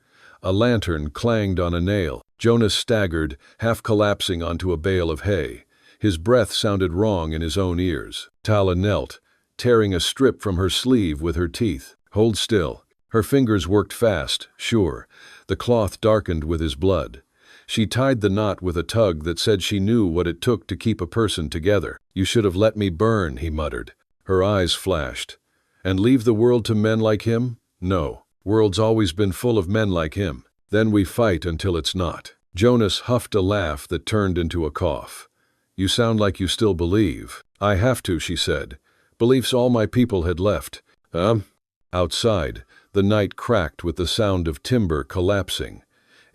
A lantern clanged on a nail. Jonas staggered, half collapsing onto a bale of hay. His breath sounded wrong in his own ears. Tala knelt, tearing a strip from her sleeve with her teeth. "Hold still." Her fingers worked fast, sure. The cloth darkened with his blood. She tied the knot with a tug that said she knew what it took to keep a person together. "You should have let me burn," he muttered. Her eyes flashed. "And leave the world to men like him? No. World's always been full of men like him. Then we fight until it's not." Jonas huffed a laugh that turned into a cough. "You sound like you still believe." "I have to," she said. "Beliefs all my people had left." Outside, the night cracked with the sound of timber collapsing.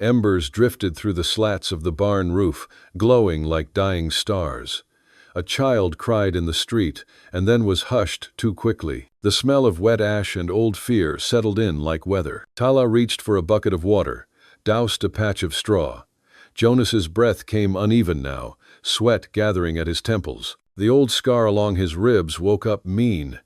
Embers drifted through the slats of the barn roof, glowing like dying stars. A child cried in the street, and then was hushed too quickly. The smell of wet ash and old fear settled in like weather. Tala reached for a bucket of water, doused a patch of straw. Jonas's breath came uneven now, sweat gathering at his temples. The old scar along his ribs woke up mean,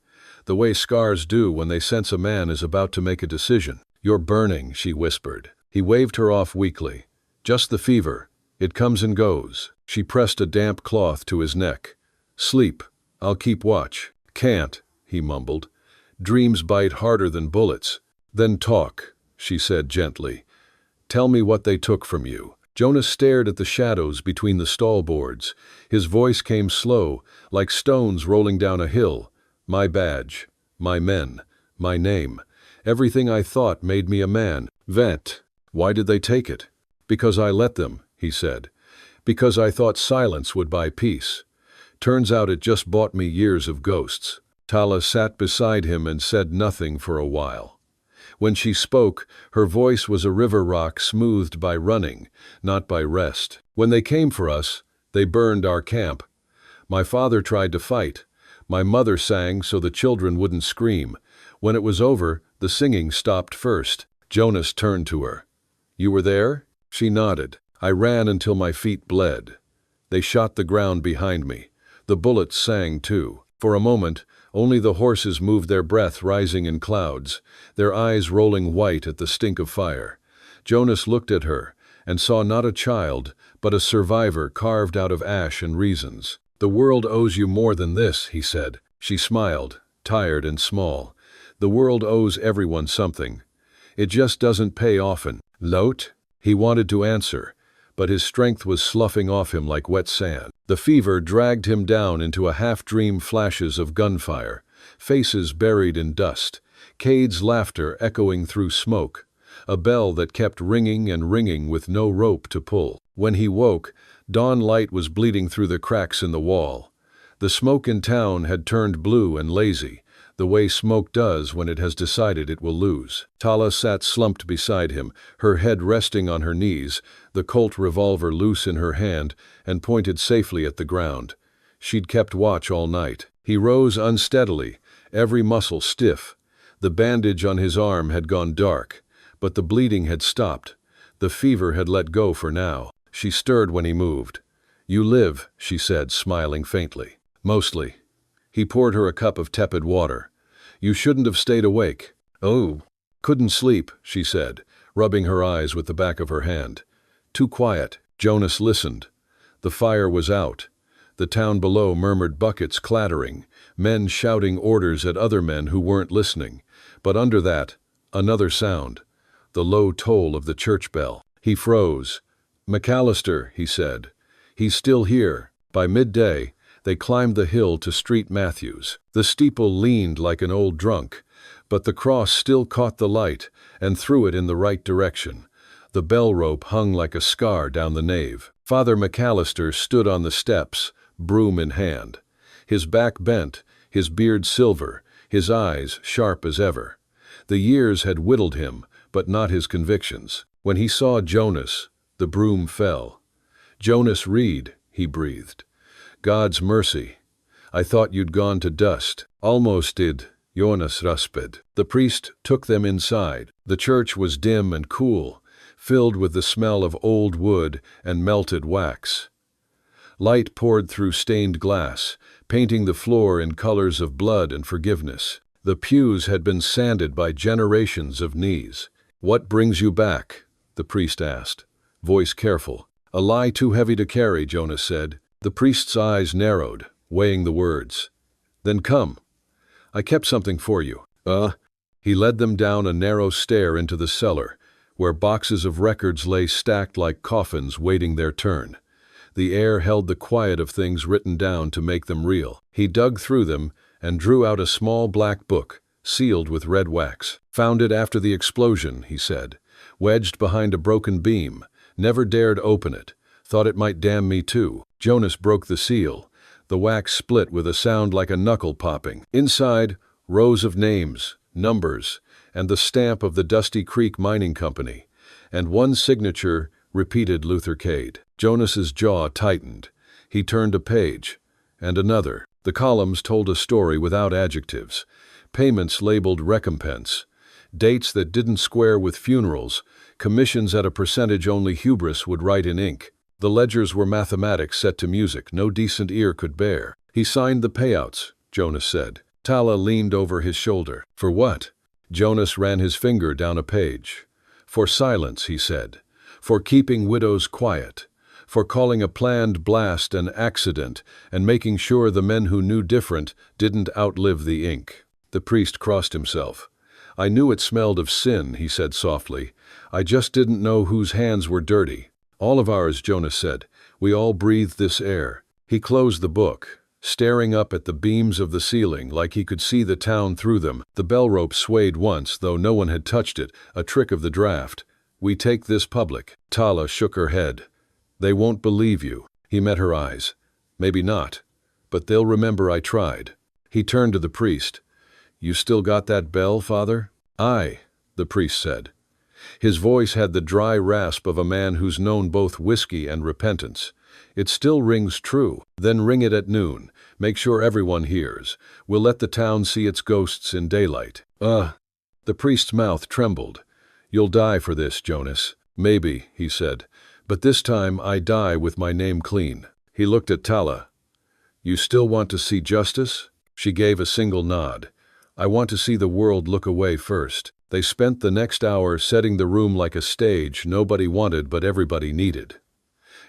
the way scars do when they sense a man is about to make a decision. "You're burning," she whispered. He waved her off weakly. "Just the fever. It comes and goes." She pressed a damp cloth to his neck. "Sleep. I'll keep watch." "Can't," he mumbled. "Dreams bite harder than bullets." "Then talk," she said gently. "Tell me what they took from you." Jonas stared at the shadows between the stall boards. His voice came slow, like stones rolling down a hill. "My badge. My men. My name. Everything I thought made me a man. Vent." "Why did they take it?" "Because I let them," he said. "Because I thought silence would buy peace. Turns out it just bought me years of ghosts." Tala sat beside him and said nothing for a while. When she spoke, her voice was a river rock smoothed by running, not by rest. "When they came for us, they burned our camp. My father tried to fight. My mother sang so the children wouldn't scream. When it was over, the singing stopped first." Jonas turned to her. "You were there?" She nodded. "I ran until my feet bled. They shot the ground behind me. The bullets sang too. For a moment, only the horses moved, their breath rising in clouds, their eyes rolling white at the stink of fire." Jonas looked at her and saw not a child, but a survivor carved out of ash and reasons. "The world owes you more than this," he said. She smiled, tired and small. "The world owes everyone something. It just doesn't pay often." "Lot?" He wanted to answer, but his strength was sloughing off him like wet sand. The fever dragged him down into a half-dream, flashes of gunfire, faces buried in dust, Cade's laughter echoing through smoke, a bell that kept ringing and ringing with no rope to pull. When he woke, dawn light was bleeding through the cracks in the wall. The smoke in town had turned blue and lazy, the way smoke does when it has decided it will lose. Tala sat slumped beside him, her head resting on her knees, the Colt revolver loose in her hand and pointed safely at the ground. She'd kept watch all night. He rose unsteadily, every muscle stiff. The bandage on his arm had gone dark, but the bleeding had stopped. The fever had let go for now. She stirred when he moved. "You live," she said, smiling faintly. "Mostly." He poured her a cup of tepid water. "You shouldn't have stayed awake." "Oh." "Couldn't sleep," she said, rubbing her eyes with the back of her hand. "Too quiet." Jonas listened. The fire was out. The town below murmured, buckets clattering, men shouting orders at other men who weren't listening. But under that, another sound, the low toll of the church bell. He froze. "McAllister," he said. "He's still here." By midday, they climbed the hill to Street Matthews. The steeple leaned like an old drunk, but the cross still caught the light and threw it in the right direction. The bell rope hung like a scar down the nave. Father McAllister stood on the steps, broom in hand. His back bent, his beard silver, his eyes sharp as ever. The years had whittled him, but not his convictions. When he saw Jonas, the broom fell. "Jonas Reed," he breathed. "God's mercy. I thought you'd gone to dust." "Almost did," Jonas Reed. The priest took them inside. The church was dim and cool, filled with the smell of old wood and melted wax. Light poured through stained glass, painting the floor in colors of blood and forgiveness. The pews had been sanded by generations of knees. "What brings you back?" the priest asked, voice careful. "A lie too heavy to carry," Jonas said. The priest's eyes narrowed, weighing the words. "Then come. I kept something for you." He led them down a narrow stair into the cellar, where boxes of records lay stacked like coffins waiting their turn. The air held the quiet of things written down to make them real. He dug through them and drew out a small black book, sealed with red wax. "Found it after the explosion," he said, "wedged behind a broken beam. Never dared open it. Thought it might damn me too." Jonas broke the seal. The wax split with a sound like a knuckle popping. Inside, rows of names, numbers, and the stamp of the Dusty Creek Mining Company, and one signature, repeated Luther Cade. Jonas's jaw tightened. He turned a page, and another. The columns told a story without adjectives. Payments labeled recompense. Dates that didn't square with funerals. Commissions at a percentage only hubris would write in ink. The ledgers were mathematics set to music no decent ear could bear. He signed the payouts, Jonas said. Tala leaned over his shoulder. "For what?" Jonas ran his finger down a page. "For silence," he said. "For keeping widows quiet. For calling a planned blast an accident and making sure the men who knew different didn't outlive the ink." The priest crossed himself. "I knew it smelled of sin," he said softly. "I just didn't know whose hands were dirty." "All of ours," Jonas said. "We all breathe this air." He closed the book, staring up at the beams of the ceiling like he could see the town through them. The bell rope swayed once, though no one had touched it, a trick of the draft. "We take this public." Tala shook her head. "They won't believe you." He met her eyes. "Maybe not, but they'll remember I tried." He turned to the priest. "You still got that bell, Father?" "Aye," the priest said. His voice had the dry rasp of a man who's known both whiskey and repentance. "It still rings true." "Then ring it at noon. Make sure everyone hears. We'll let the town see its ghosts in daylight." The priest's mouth trembled. "You'll die for this, Jonas." "Maybe," he said. "But this time I die with my name clean." He looked at Tala. "You still want to see justice?" She gave a single nod. "I want to see the world look away first." They spent the next hour setting the room like a stage nobody wanted but everybody needed.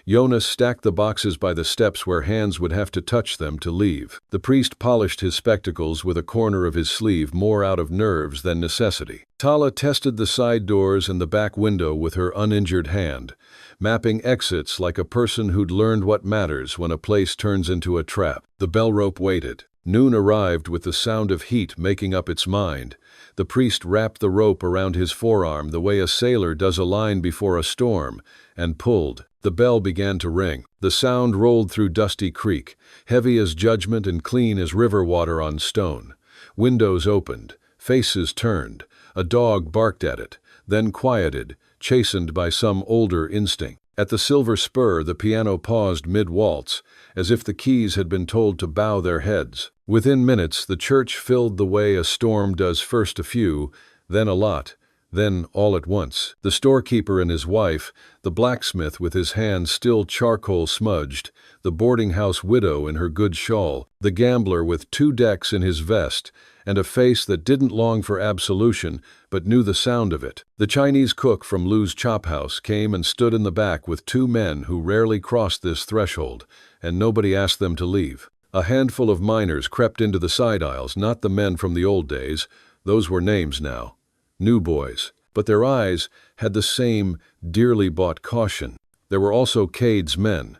Jonas stacked the boxes by the steps where hands would have to touch them to leave. The priest polished his spectacles with a corner of his sleeve more out of nerves than necessity. Tala tested the side doors and the back window with her uninjured hand, mapping exits like a person who'd learned what matters when a place turns into a trap. The bell rope waited. Noon arrived with the sound of heat making up its mind. The priest wrapped the rope around his forearm the way a sailor does a line before a storm, and pulled. The bell began to ring. The sound rolled through Dusty Creek, heavy as judgment and clean as river water on stone. Windows opened, faces turned, a dog barked at it, then quieted, chastened by some older instinct. At the silver spur the piano paused mid-waltz, as if the keys had been told to bow their heads. Within minutes the church filled the way a storm does, first a few, then a lot, then all at once. The storekeeper and his wife, the blacksmith with his hands still charcoal smudged, the boarding-house widow in her good shawl, the gambler with 2 decks in his vest, and a face that didn't long for absolution but knew the sound of it. The Chinese cook from Lou's Chop House came and stood in the back with 2 men who rarely crossed this threshold, and nobody asked them to leave. A handful of miners crept into the side aisles, not the men from the old days, those were names now. New boys, but their eyes had the same dearly bought caution. There were also Cade's men,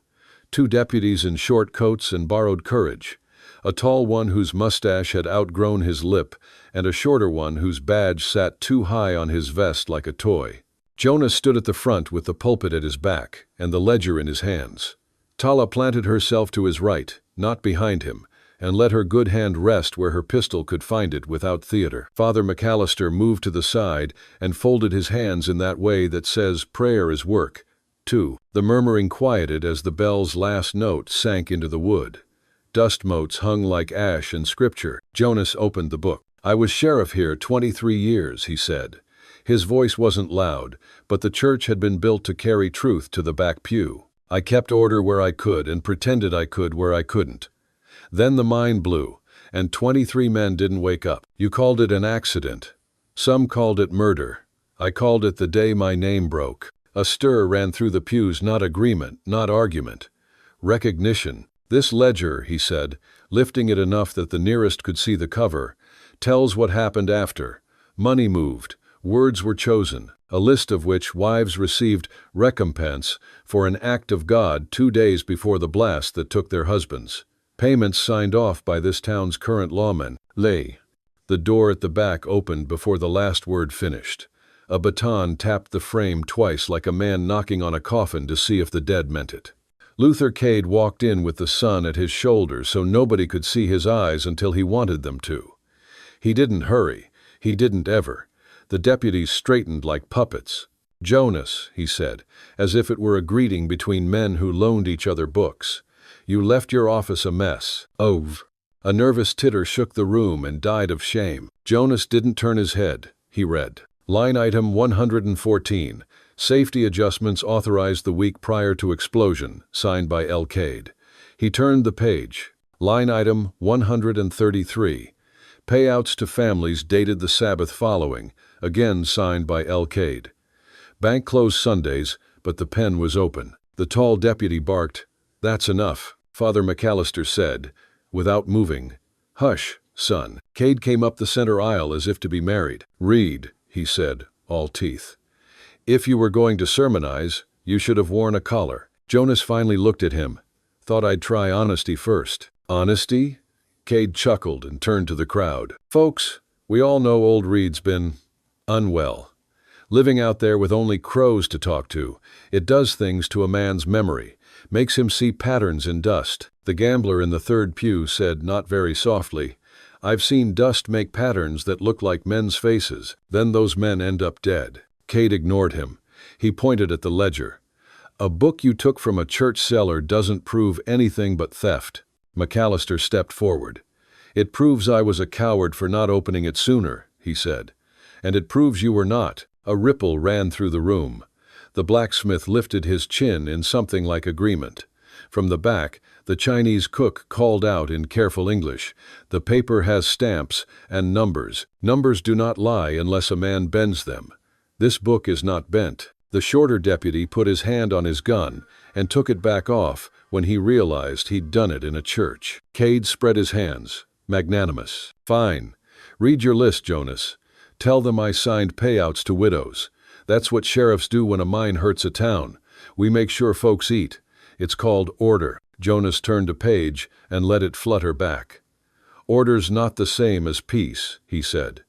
2 deputies in short coats and borrowed courage, a tall one whose mustache had outgrown his lip, and a shorter one whose badge sat too high on his vest like a toy. Jonas stood at the front with the pulpit at his back and the ledger in his hands. Tala planted herself to his right, not behind him, and let her good hand rest where her pistol could find it without theater. Father McAllister moved to the side and folded his hands in that way that says prayer is work. 2. The murmuring quieted as the bell's last note sank into the wood. Dust motes hung like ash in scripture. Jonas opened the book. "I was sheriff here 23 years," he said. His voice wasn't loud, but the church had been built to carry truth to the back pew. "I kept order where I could and pretended I could where I couldn't. Then the mine blew, and 23 men didn't wake up. You called it an accident. Some called it murder. I called it the day my name broke." A stir ran through the pews, not agreement, not argument. Recognition. "This ledger," he said, lifting it enough that the nearest could see the cover, "tells what happened after. Money moved. Words were chosen, a list of which wives received recompense for an act of God 2 days before the blast that took their husbands. Payments signed off by this town's current lawmen. Lay." The door at the back opened before the last word finished. A baton tapped the frame twice like a man knocking on a coffin to see if the dead meant it. Luther Cade walked in with the sun at his shoulders so nobody could see his eyes until he wanted them to. He didn't hurry. He didn't ever. The deputies straightened like puppets. "Jonas," he said, as if it were a greeting between men who loaned each other books, "you left your office a mess." "Ove." A nervous titter shook the room and died of shame. Jonas didn't turn his head. He read. Line item 114. Safety adjustments authorized the week prior to explosion, signed by L. Cade. He turned the page. Line item 133. Payouts to families dated the Sabbath following, again signed by L. Cade. Bank closed Sundays, but the pen was open. The tall deputy barked. "That's enough," Father McAllister said, without moving. "Hush, son." Cade came up the center aisle as if to be married. "Reed," he said, all teeth. "If you were going to sermonize, you should have worn a collar." Jonas finally looked at him. "Thought I'd try honesty first." "Honesty?" Cade chuckled and turned to the crowd. "Folks, we all know old Reed's been unwell. Living out there with only crows to talk to, it does things to a man's memory, makes him see patterns in dust." The gambler in the third pew said, not very softly, "I've seen dust make patterns that look like men's faces, then those men end up dead." Cade ignored him. He pointed at the ledger. "A book you took from a church cellar doesn't prove anything but theft." McAllister stepped forward. "It proves I was a coward for not opening it sooner," he said. "And it proves you were not." A ripple ran through the room. The blacksmith lifted his chin in something like agreement. From the back, the Chinese cook called out in careful English, "The paper has stamps and numbers. Numbers do not lie unless a man bends them. This book is not bent." The shorter deputy put his hand on his gun and took it back off when he realized he'd done it in a church. Cade spread his hands, magnanimous. "Fine. Read your list, Jonas. Tell them I signed payouts to widows. That's what sheriffs do when a mine hurts a town. We make sure folks eat. It's called order." Jonas turned a page and let it flutter back. "Order's not the same as peace," he said.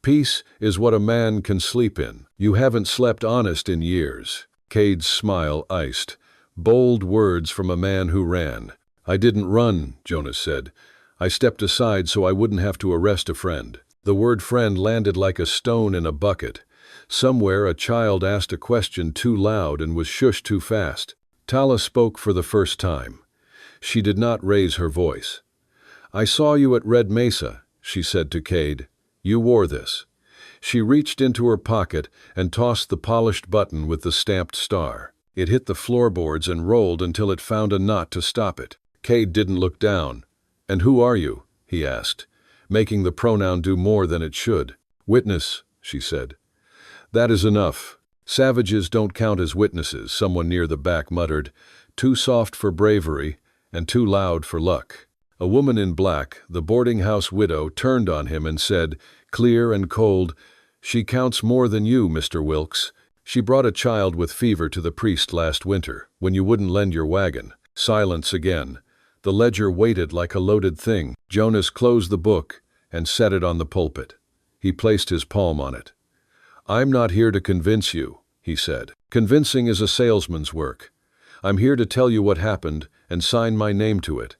"Peace is what a man can sleep in. You haven't slept honest in years." Cade's smile iced. Bold words from a man who ran. "I didn't run," Jonas said. "I stepped aside so I wouldn't have to arrest a friend." The word friend landed like a stone in a bucket. Somewhere a child asked a question too loud and was shushed too fast. Tala spoke for the first time. She did not raise her voice. "I saw you at Red Mesa," she said to Cade. "You wore this." She reached into her pocket and tossed the polished button with the stamped star. It hit the floorboards and rolled until it found a knot to stop it. Cade didn't look down. "And who are you?" he asked, making the pronoun do more than it should. "Witness," she said. "That is enough. Savages don't count as witnesses," someone near the back muttered. "Too soft for bravery and too loud for luck." A woman in black, the boarding house widow, turned on him and said, clear and cold, "She counts more than you, Mr. Wilkes. She brought a child with fever to the priest last winter, when you wouldn't lend your wagon." Silence again. The ledger waited like a loaded thing. Jonas closed the book and set it on the pulpit. He placed his palm on it. "I'm not here to convince you," he said. "Convincing is a salesman's work. I'm here to tell you what happened and sign my name to it.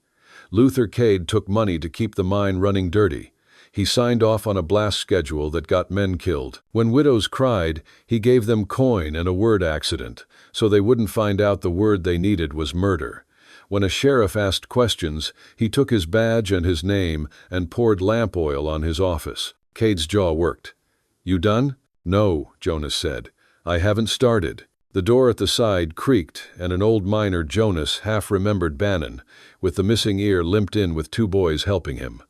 Luther Cade took money to keep the mine running dirty. He signed off on a blast schedule that got men killed. When widows cried, he gave them coin and a word accident, so they wouldn't find out the word they needed was murder. When a sheriff asked questions, he took his badge and his name and poured lamp oil on his office. Cade's jaw worked. You done? No, Jonas said. I haven't started. The door at the side creaked, and an old miner, Jonas, half-remembered Bannon, with the missing ear, limped in with 2 boys helping him.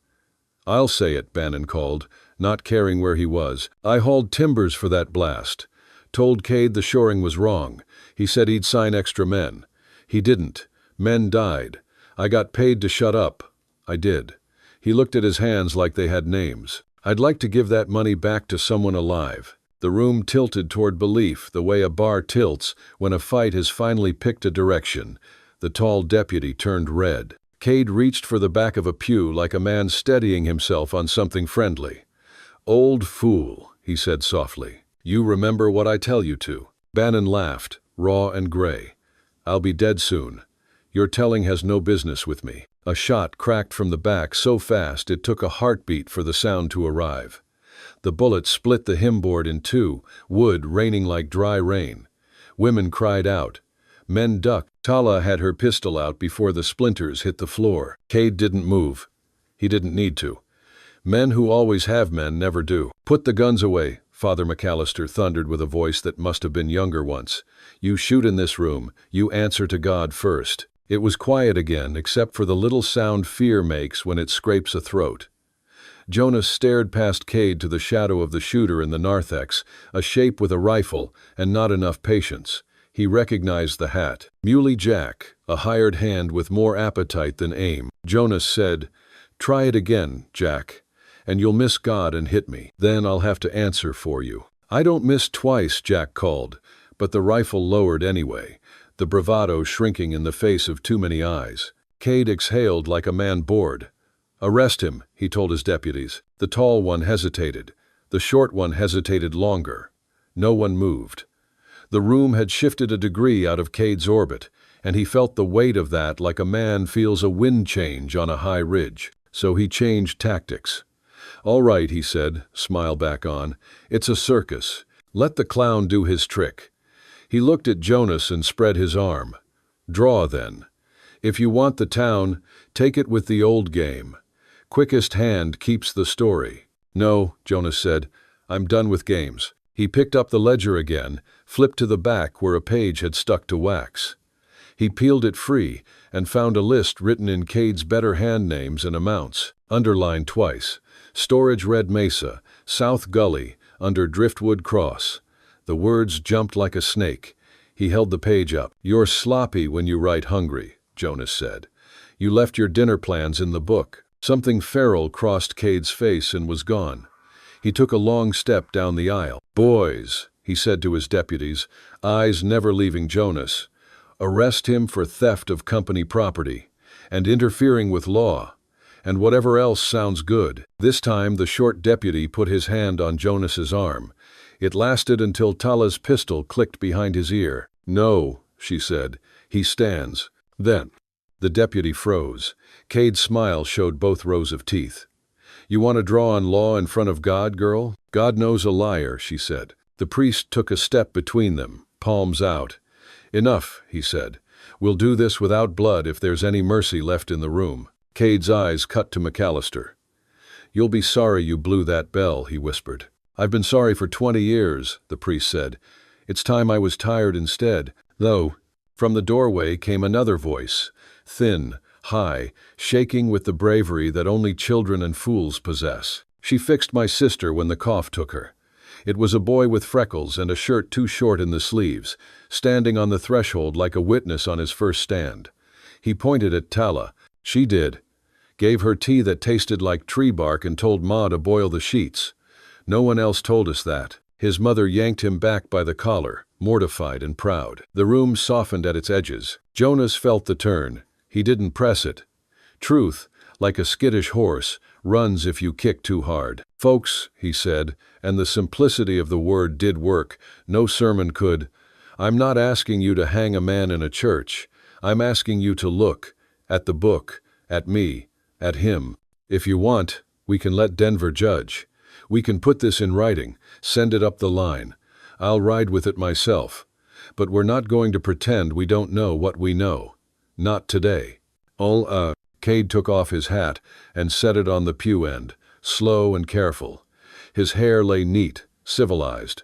I'll say it, Bannon called, not caring where he was. I hauled timbers for that blast. Told Cade the shoring was wrong. He said he'd sign extra men. He didn't. Men died. I got paid to shut up. I did. He looked at his hands like they had names. I'd like to give that money back to someone alive. The room tilted toward belief, the way a bar tilts when a fight has finally picked a direction. The tall deputy turned red. Cade reached for the back of a pew like a man steadying himself on something friendly. Old fool, he said softly. You remember what I tell you to. Bannon laughed, raw and gray. I'll be dead soon. Your telling has no business with me. A shot cracked from the back so fast it took a heartbeat for the sound to arrive. The bullet split the hymnboard in 2, wood raining like dry rain. Women cried out. Men ducked. Tala had her pistol out before the splinters hit the floor. Cade didn't move. He didn't need to. Men who always have men never do. Put the guns away, Father McAllister thundered with a voice that must have been younger once. You shoot in this room. You answer to God first. It was quiet again, except for the little sound fear makes when it scrapes a throat. Jonas stared past Cade to the shadow of the shooter in the narthex, a shape with a rifle and not enough patience. He recognized the hat. Muley Jack, a hired hand with more appetite than aim. Jonas said, Try it again, Jack, and you'll miss God and hit me. Then I'll have to answer for you. I don't miss twice, Jack called, but the rifle lowered anyway, the bravado shrinking in the face of too many eyes. Cade exhaled like a man bored. Arrest him, he told his deputies. The tall one hesitated. The short one hesitated longer. No one moved. The room had shifted a degree out of Cade's orbit, and he felt the weight of that like a man feels a wind change on a high ridge. So he changed tactics. All right, he said, smile back on. It's a circus. Let the clown do his trick. He looked at Jonas and spread his arm. Draw, then. If you want the town, take it with the old game. Quickest hand keeps the story. No, Jonas said. I'm done with games. He picked up the ledger again, flipped to the back where a page had stuck to wax. He peeled it free and found a list written in Cade's better hand names and amounts, underlined twice. Storage Red Mesa, South Gully, under Driftwood Cross. The words jumped like a snake. He held the page up. You're sloppy when you write hungry, Jonas said. You left your dinner plans in the book. Something feral crossed Cade's face and was gone. He took a long step down the aisle. Boys, he said to his deputies, eyes never leaving Jonas. Arrest him for theft of company property and interfering with law, and whatever else sounds good. This time the short deputy put his hand on Jonas's arm. It lasted until Tala's pistol clicked behind his ear. No, she said. He stands. Then the deputy froze. Cade's smile showed both rows of teeth. You want to draw on law in front of God, girl? God knows a liar, she said. The priest took a step between them, palms out. Enough, he said. We'll do this without blood if there's any mercy left in the room. Cade's eyes cut to McAllister. You'll be sorry you blew that bell, he whispered. I've been sorry for 20 years, the priest said. It's time I was tired instead. Though, from the doorway came another voice, thin, high, shaking with the bravery that only children and fools possess. She fixed my sister when the cough took her. It was a boy with freckles and a shirt too short in the sleeves, standing on the threshold like a witness on his first stand. He pointed at Tala. She did. Gave her tea that tasted like tree bark and told Ma to boil the sheets. No one else told us that. His mother yanked him back by the collar, mortified and proud. The room softened at its edges. Jonas felt the turn. He didn't press it. Truth, like a skittish horse, runs if you kick too hard. Folks, he said, and the simplicity of the word did work. No sermon could. I'm not asking you to hang a man in a church. I'm asking you to look at the book, at me, at him. If you want, we can let Denver judge. We can put this in writing, send it up the line. I'll ride with it myself. But we're not going to pretend we don't know what we know. Not today. Cade took off his hat and set it on the pew end, slow and careful. His hair lay neat, civilized.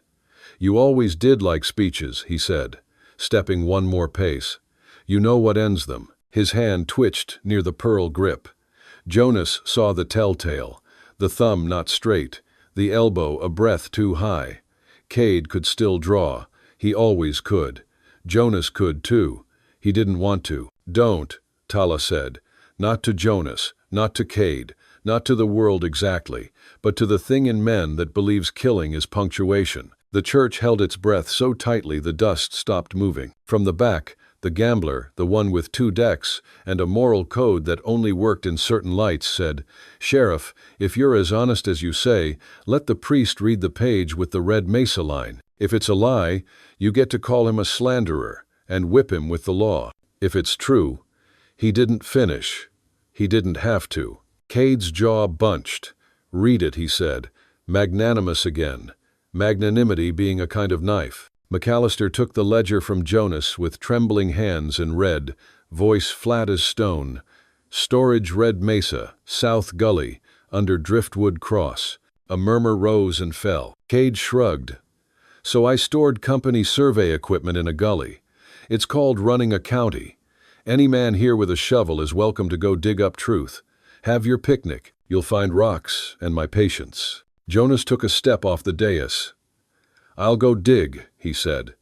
"You always did like speeches," he said, stepping one more pace. "You know what ends them." His hand twitched near the pearl grip. Jonas saw the telltale, the thumb not straight, the elbow a breath too high. Cade could still draw. He always could. Jonas could too. He didn't want to. "Don't," Tala said. Not to Jonas, not to Cade, not to the world exactly, but to the thing in men that believes killing is punctuation. The church held its breath so tightly the dust stopped moving. From the back, the gambler, the one with 2 decks, and a moral code that only worked in certain lights, said, "Sheriff, if you're as honest as you say, let the priest read the page with the red mesa line. If it's a lie, you get to call him a slanderer and whip him with the law. If it's true." He didn't finish. He didn't have to. Cade's jaw bunched. "Read it," he said, magnanimous again, magnanimity being a kind of knife. McAllister took the ledger from Jonas with trembling hands and read, voice flat as stone, "Storage Red Mesa, South Gully, under Driftwood Cross." A murmur rose and fell. Cade shrugged. "So I stored company survey equipment in a gully. It's called running a county. Any man here with a shovel is welcome to go dig up truth. Have your picnic. You'll find rocks and my patience." Jonas took a step off the dais. "I'll go dig," he said,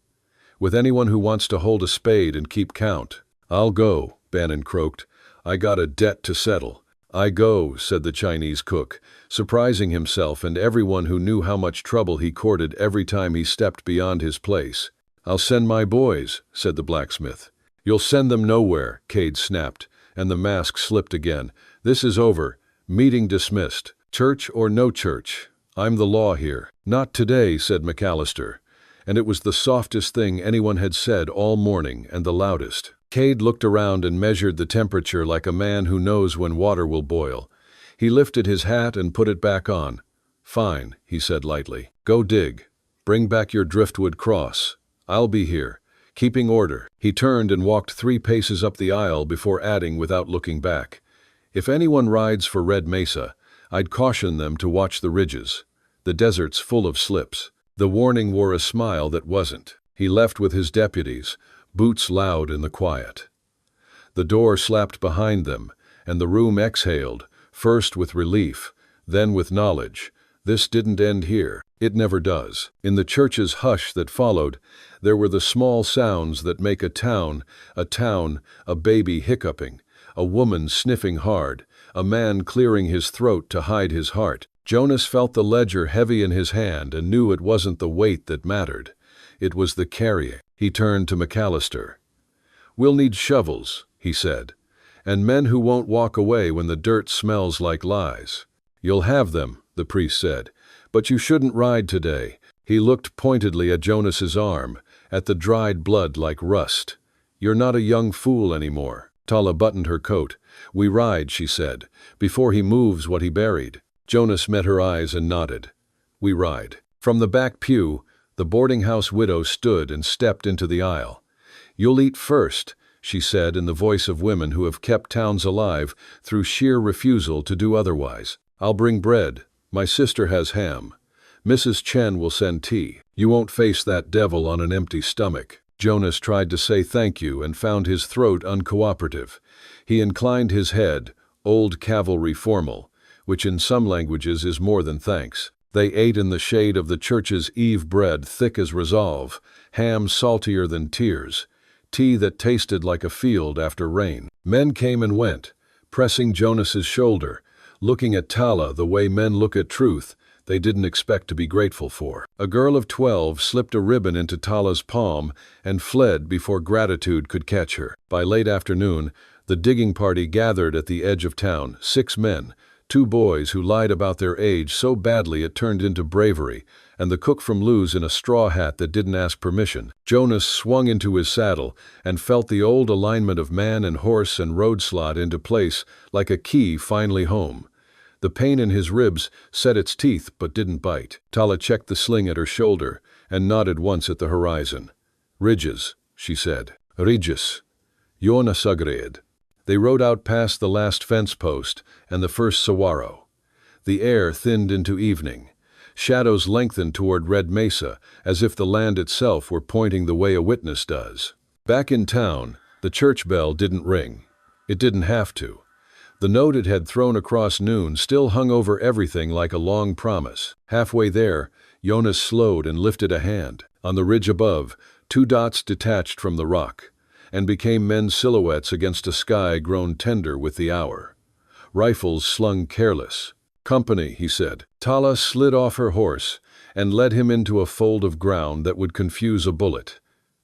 "with anyone who wants to hold a spade and keep count." "I'll go," Bannon croaked. "I got a debt to settle." "I go," said the Chinese cook, surprising himself and everyone who knew how much trouble he courted every time he stepped beyond his place. "I'll send my boys," said the blacksmith. "You'll send them nowhere," Cade snapped, and the mask slipped again. "This is over. Meeting dismissed. Church or no church, I'm the law here." "Not today," said McAllister, and it was the softest thing anyone had said all morning and the loudest. Cade looked around and measured the temperature like a man who knows when water will boil. He lifted his hat and put it back on. "Fine," he said lightly. "Go dig. Bring back your driftwood cross. I'll be here, keeping order." He turned and walked 3 paces up the aisle before adding without looking back, "If anyone rides for Red Mesa, I'd caution them to watch the ridges. The desert's full of slips." The warning wore a smile that wasn't. He left with his deputies, boots loud in the quiet. The door slapped behind them, and the room exhaled, first with relief, then with knowledge. This didn't end here. It never does. In the church's hush that followed, there were the small sounds that make a town, a baby hiccuping, a woman sniffing hard, a man clearing his throat to hide his heart. Jonas felt the ledger heavy in his hand and knew it wasn't the weight that mattered. It was the carrying. He turned to McAllister. "We'll need shovels," he said, "and men who won't walk away when the dirt smells like lies." "You'll have them," the priest said, "but you shouldn't ride today." He looked pointedly at Jonas's arm, at the dried blood like rust. "You're not a young fool anymore." Tala buttoned her coat. "We ride," she said, "before he moves what he buried." Jonas met her eyes and nodded. "We ride." From the back pew, the boarding house widow stood and stepped into the aisle. "You'll eat first," she said in the voice of women who have kept towns alive through sheer refusal to do otherwise. "I'll bring bread. My sister has ham. Mrs. Chen will send tea. You won't face that devil on an empty stomach." Jonas tried to say thank you and found his throat uncooperative. He inclined his head, old cavalry formal, which in some languages is more than thanks. They ate in the shade of the church's Eve bread thick as resolve, ham saltier than tears, tea that tasted like a field after rain. Men came and went, pressing Jonas's shoulder, looking at Tala the way men look at truth they didn't expect to be grateful for. A girl of 12 slipped a ribbon into Tala's palm and fled before gratitude could catch her. By late afternoon, the digging party gathered at the edge of town, 6 men, 2 boys who lied about their age so badly it turned into bravery, and the cook from Lou's in a straw hat that didn't ask permission. Jonas swung into his saddle and felt the old alignment of man and horse and road slot into place like a key finally home. The pain in his ribs set its teeth but didn't bite. Tala checked the sling at her shoulder and nodded once at the horizon. "Ridges," she said. "Ridges. Jonas Reed." They rode out past the last fence post and the first saguaro. The air thinned into evening. Shadows lengthened toward Red Mesa, as if the land itself were pointing the way a witness does. Back in town, the church bell didn't ring. It didn't have to. The note it had thrown across noon still hung over everything like a long promise. Halfway there, Jonas slowed and lifted a hand. On the ridge above, 2 dots detached from the rock, and became men's silhouettes against a sky grown tender with the hour. Rifles slung careless. "Company," he said. Tala slid off her horse and led him into a fold of ground that would confuse a bullet.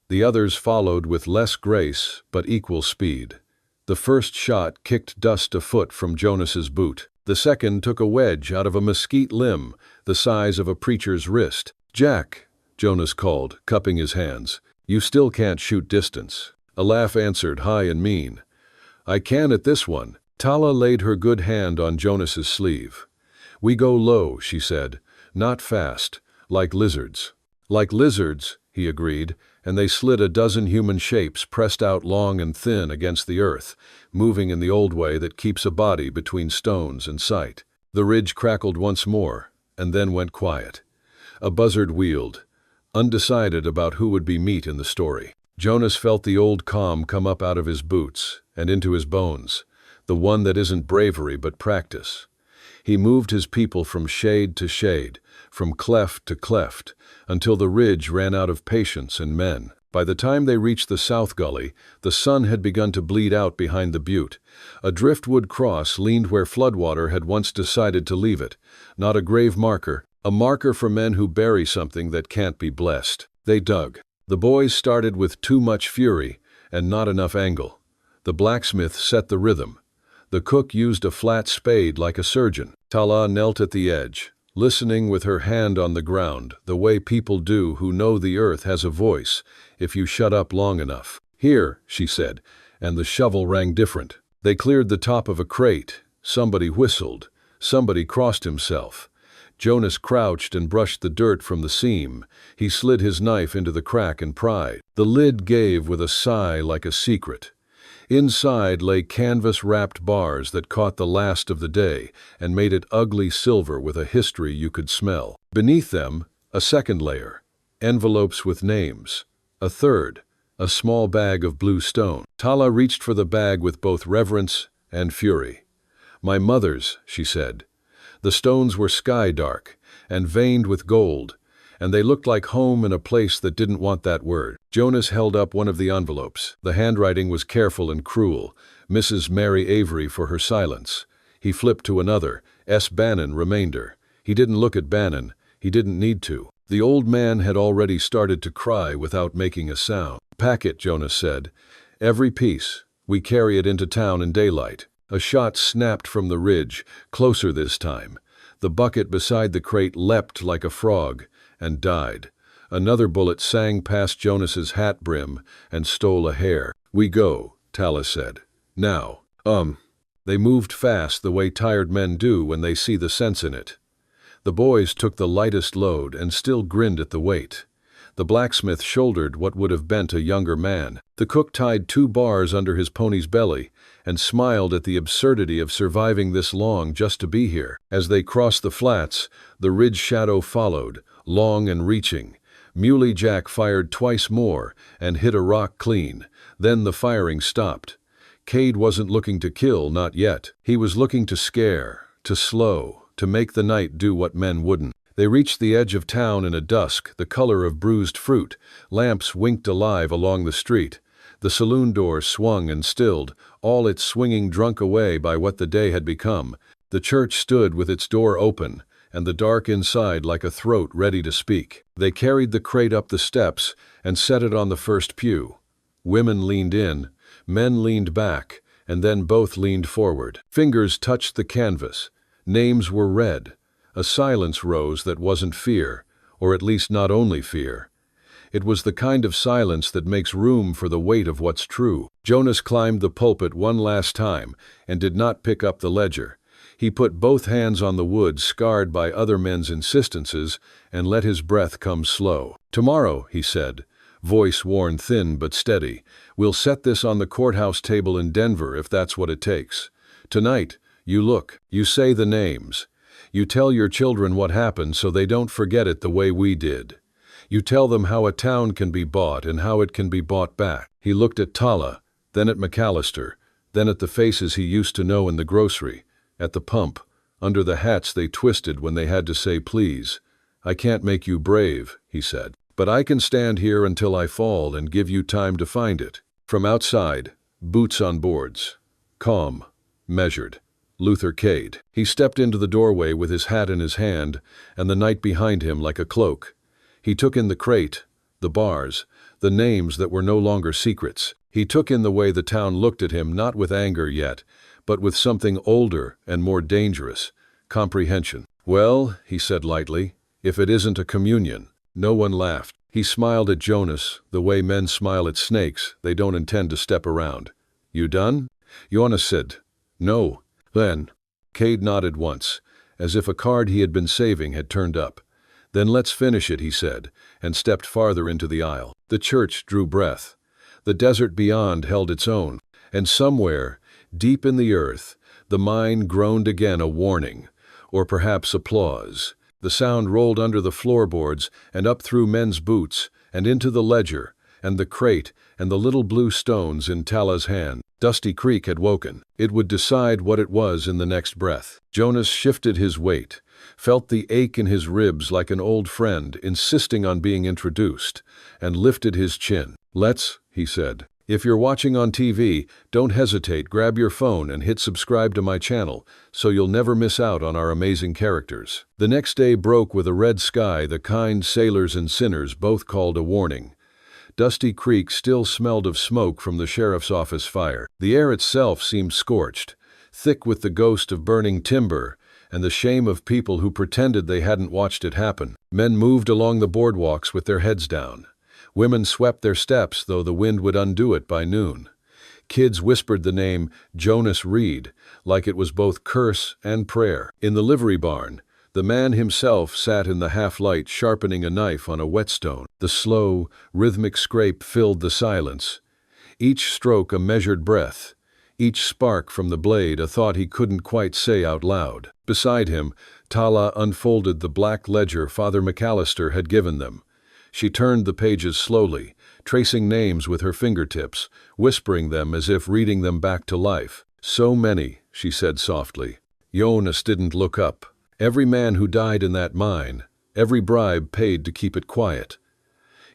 The others followed with less grace but equal speed. The first shot kicked dust a foot from Jonas's boot. The second took a wedge out of a mesquite limb the size of a preacher's wrist. "Jack," Jonas called, cupping his hands. "You still can't shoot distance." A laugh answered, high and mean. "I can at this one." Tala laid her good hand on Jonas's sleeve. "We go low," she said, "not fast, like lizards." "Like lizards," he agreed, and they slid a dozen human shapes pressed out long and thin against the earth, moving in the old way that keeps a body between stones and sight. The ridge crackled once more, and then went quiet. A buzzard wheeled, undecided about who would be meat in the story. Jonas felt the old calm come up out of his boots and into his bones, the one that isn't bravery but practice. He moved his people from shade to shade, from cleft to cleft, until the ridge ran out of patience and men. By the time they reached the south gully, the sun had begun to bleed out behind the butte. A driftwood cross leaned where floodwater had once decided to leave it, not a grave marker, a marker for men who bury something that can't be blessed. They dug. The boys started with too much fury and not enough angle. The blacksmith set the rhythm. The cook used a flat spade like a surgeon. Tala knelt at the edge, listening with her hand on the ground, the way people do who know the earth has a voice if you shut up long enough. "Here," she said, and the shovel rang different. They cleared the top of a crate. Somebody whistled. Somebody crossed himself. Jonas crouched and brushed the dirt from the seam. He slid his knife into the crack and pried. The lid gave with a sigh like a secret. Inside lay canvas-wrapped bars that caught the last of the day and made it ugly silver with a history you could smell. Beneath them, a second layer, envelopes with names. A third, a small bag of blue stone. Tala reached for the bag with both reverence and fury. "My mother's," she said. The stones were sky-dark and veined with gold, and they looked like home in a place that didn't want that word. Jonas held up one of the envelopes. The handwriting was careful and cruel. Mrs. Mary Avery for her silence. He flipped to another. S. Bannon, remainder. He didn't look at Bannon. He didn't need to. The old man had already started to cry without making a sound. "Pack it," Jonas said. "Every piece. We carry it into town in daylight." A shot snapped from the ridge, closer this time. The bucket beside the crate leapt like a frog and died. Another bullet sang past Jonas's hat brim and stole a hair. "We go," Tala said. "Now." They moved fast the way tired men do when they see the sense in it. The boys took the lightest load and still grinned at the weight. The blacksmith shouldered what would have bent a younger man. The cook tied 2 bars under his pony's belly and smiled at the absurdity of surviving this long just to be here. As they crossed the flats, the ridge shadow followed, long and reaching. Muley Jack fired twice more and hit a rock clean. Then the firing stopped. Cade wasn't looking to kill, not yet. He was looking to scare, to slow, to make the night do what men wouldn't. They reached the edge of town in a dusk, the color of bruised fruit. Lamps winked alive along the street. The saloon door swung and stilled, all its swinging drunk away by what the day had become. The church stood with its door open, and the dark inside like a throat ready to speak. They carried the crate up the steps and set it on the first pew. Women leaned in, men leaned back, and then both leaned forward. Fingers touched the canvas. Names were read. A silence rose that wasn't fear, or at least not only fear. It was the kind of silence that makes room for the weight of what's true. Jonas climbed the pulpit one last time and did not pick up the ledger. He put both hands on the wood scarred by other men's insistences and let his breath come slow. "Tomorrow," he said, voice worn thin but steady, "we'll set this on the courthouse table in Denver if that's what it takes. Tonight, you look, you say the names. You tell your children what happened so they don't forget it the way we did. You tell them how a town can be bought and how it can be bought back." He looked at Tala, then at McAllister, then at the faces he used to know in the grocery, at the pump, under the hats they twisted when they had to say please. "I can't make you brave," he said, "but I can stand here until I fall and give you time to find it." From outside, boots on boards. Calm, measured. Luther Cade. He stepped into the doorway with his hat in his hand and the night behind him like a cloak. He took in the crate, the bars, the names that were no longer secrets. He took in the way the town looked at him, not with anger yet, but with something older and more dangerous, comprehension. "Well," he said lightly, "if it isn't a communion." No one laughed. He smiled at Jonas, the way men smile at snakes they don't intend to step around. "You done?" Jonas said, "No." "Then." Cade nodded once, as if a card he had been saving had turned up. "Then let's finish it," he said, and stepped farther into the aisle. The church drew breath. The desert beyond held its own, and somewhere, deep in the earth, the mine groaned again, a warning, or perhaps applause. The sound rolled under the floorboards and up through men's boots and into the ledger and the crate and the little blue stones in Tala's hand. Dusty Creek had woken. It would decide what it was in the next breath. Jonas shifted his weight, felt the ache in his ribs like an old friend insisting on being introduced, and lifted his chin. "Let's," he said. "If you're watching on TV, don't hesitate, grab your phone and hit subscribe to my channel so you'll never miss out on our amazing characters." The next day broke with a red sky the kind sailors and sinners both called a warning. Dusty Creek still smelled of smoke from the sheriff's office fire. The air itself seemed scorched, thick with the ghost of burning timber and the shame of people who pretended they hadn't watched it happen. Men moved along the boardwalks with their heads down. Women swept their steps, though the wind would undo it by noon. Kids whispered the name Jonas Reed, like it was both curse and prayer. In the livery barn, the man himself sat in the half-light sharpening a knife on a whetstone. The slow, rhythmic scrape filled the silence. Each stroke a measured breath, each spark from the blade a thought he couldn't quite say out loud. Beside him, Tala unfolded the black ledger Father McAllister had given them. She turned the pages slowly, tracing names with her fingertips, whispering them as if reading them back to life. "So many," she said softly. Jonas didn't look up. Every man who died in that mine, every bribe paid to keep it quiet.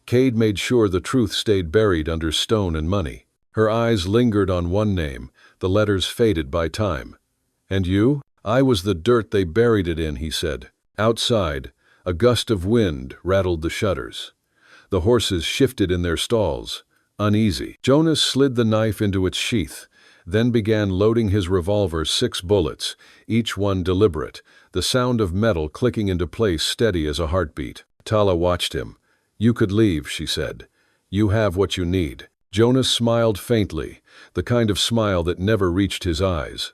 Cade made sure the truth stayed buried under stone and money. Her eyes lingered on one name, the letters faded by time. "And you?" "I was the dirt they buried it in," he said. Outside, a gust of wind rattled the shutters. The horses shifted in their stalls, uneasy. Jonas slid the knife into its sheath, then began loading his revolver 6 bullets, each one deliberate, the sound of metal clicking into place steady as a heartbeat. Tala watched him. "You could leave," she said. "You have what you need." Jonas smiled faintly, the kind of smile that never reached his eyes.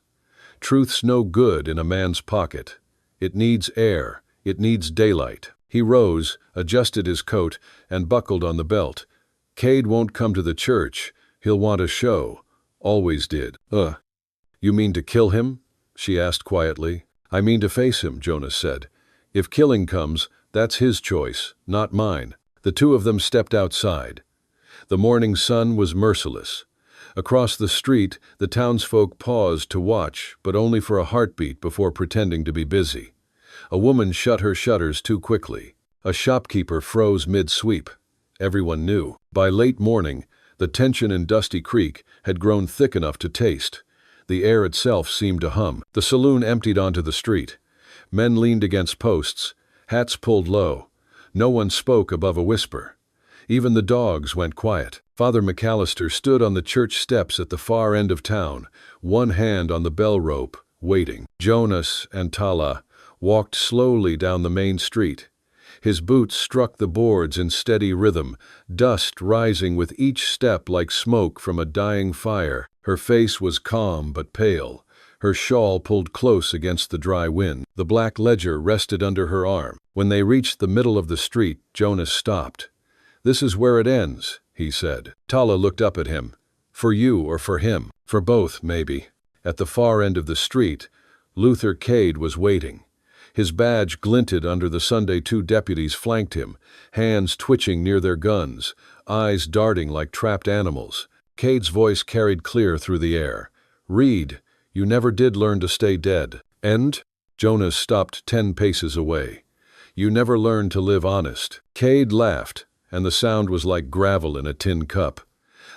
Truth's no good in a man's pocket. It needs air. It needs daylight. He rose, adjusted his coat, and buckled on the belt. "Cade won't come to the church. He'll want a show. Always did." You mean to kill him?" she asked quietly. "I mean to face him," Jonas said. "If killing comes, that's his choice, not mine." The two of them stepped outside. The morning sun was merciless. Across the street, the townsfolk paused to watch, but only for a heartbeat before pretending to be busy. A woman shut her shutters too quickly. A shopkeeper froze mid-sweep. Everyone knew. By late morning, the tension in Dusty Creek had grown thick enough to taste. The air itself seemed to hum. The saloon emptied onto the street. Men leaned against posts, hats pulled low. No one spoke above a whisper. Even the dogs went quiet. Father McAllister stood on the church steps at the far end of town, one hand on the bell rope, waiting. Jonas and Tala walked slowly down the main street. His boots struck the boards in steady rhythm, dust rising with each step like smoke from a dying fire. Her face was calm but pale, her shawl pulled close against the dry wind. The black ledger rested under her arm. When they reached the middle of the street, Jonas stopped. "This is where it ends," he said. Tala looked up at him. "For you or for him?" "For both, maybe." At the far end of the street, Luther Cade was waiting. His badge glinted under the Sunday. Two deputies flanked him, hands twitching near their guns, eyes darting like trapped animals. Cade's voice carried clear through the air. "Reed, you never did learn to stay dead. And?" Jonas stopped 10 paces away. "You never learned to live honest." Cade laughed, and the sound was like gravel in a tin cup.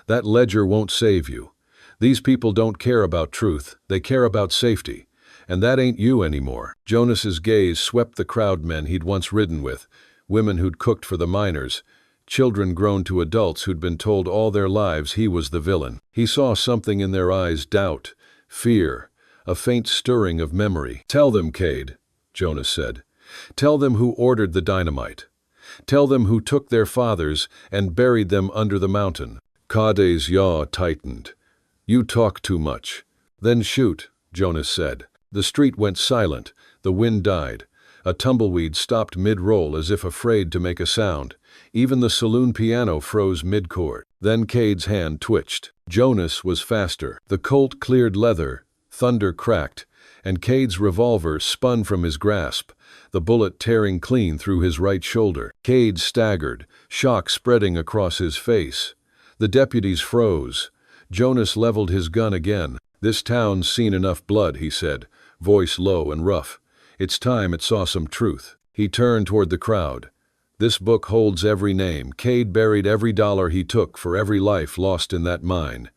"That ledger won't save you. These people don't care about truth, they care about safety. And that ain't you anymore." Jonas's gaze swept the crowd, men he'd once ridden with, women who'd cooked for the miners, children grown to adults who'd been told all their lives he was the villain. He saw something in their eyes: doubt, fear, a faint stirring of memory. "Tell them, Cade," Jonas said. "Tell them who ordered the dynamite. Tell them who took their fathers and buried them under the mountain." Cade's jaw tightened. "You talk too much." "Then shoot," Jonas said. The street went silent. The wind died. A tumbleweed stopped mid-roll as if afraid to make a sound. Even the saloon piano froze mid-chord. Then Cade's hand twitched. Jonas was faster. The Colt cleared leather, thunder cracked, and Cade's revolver spun from his grasp, the bullet tearing clean through his right shoulder. Cade staggered, shock spreading across his face. The deputies froze. Jonas leveled his gun again. "This town's seen enough blood," he said, voice low and rough. "It's time it saw some truth." He turned toward the crowd. "This book holds every name. Cade buried every dollar he took for every life lost in that mine.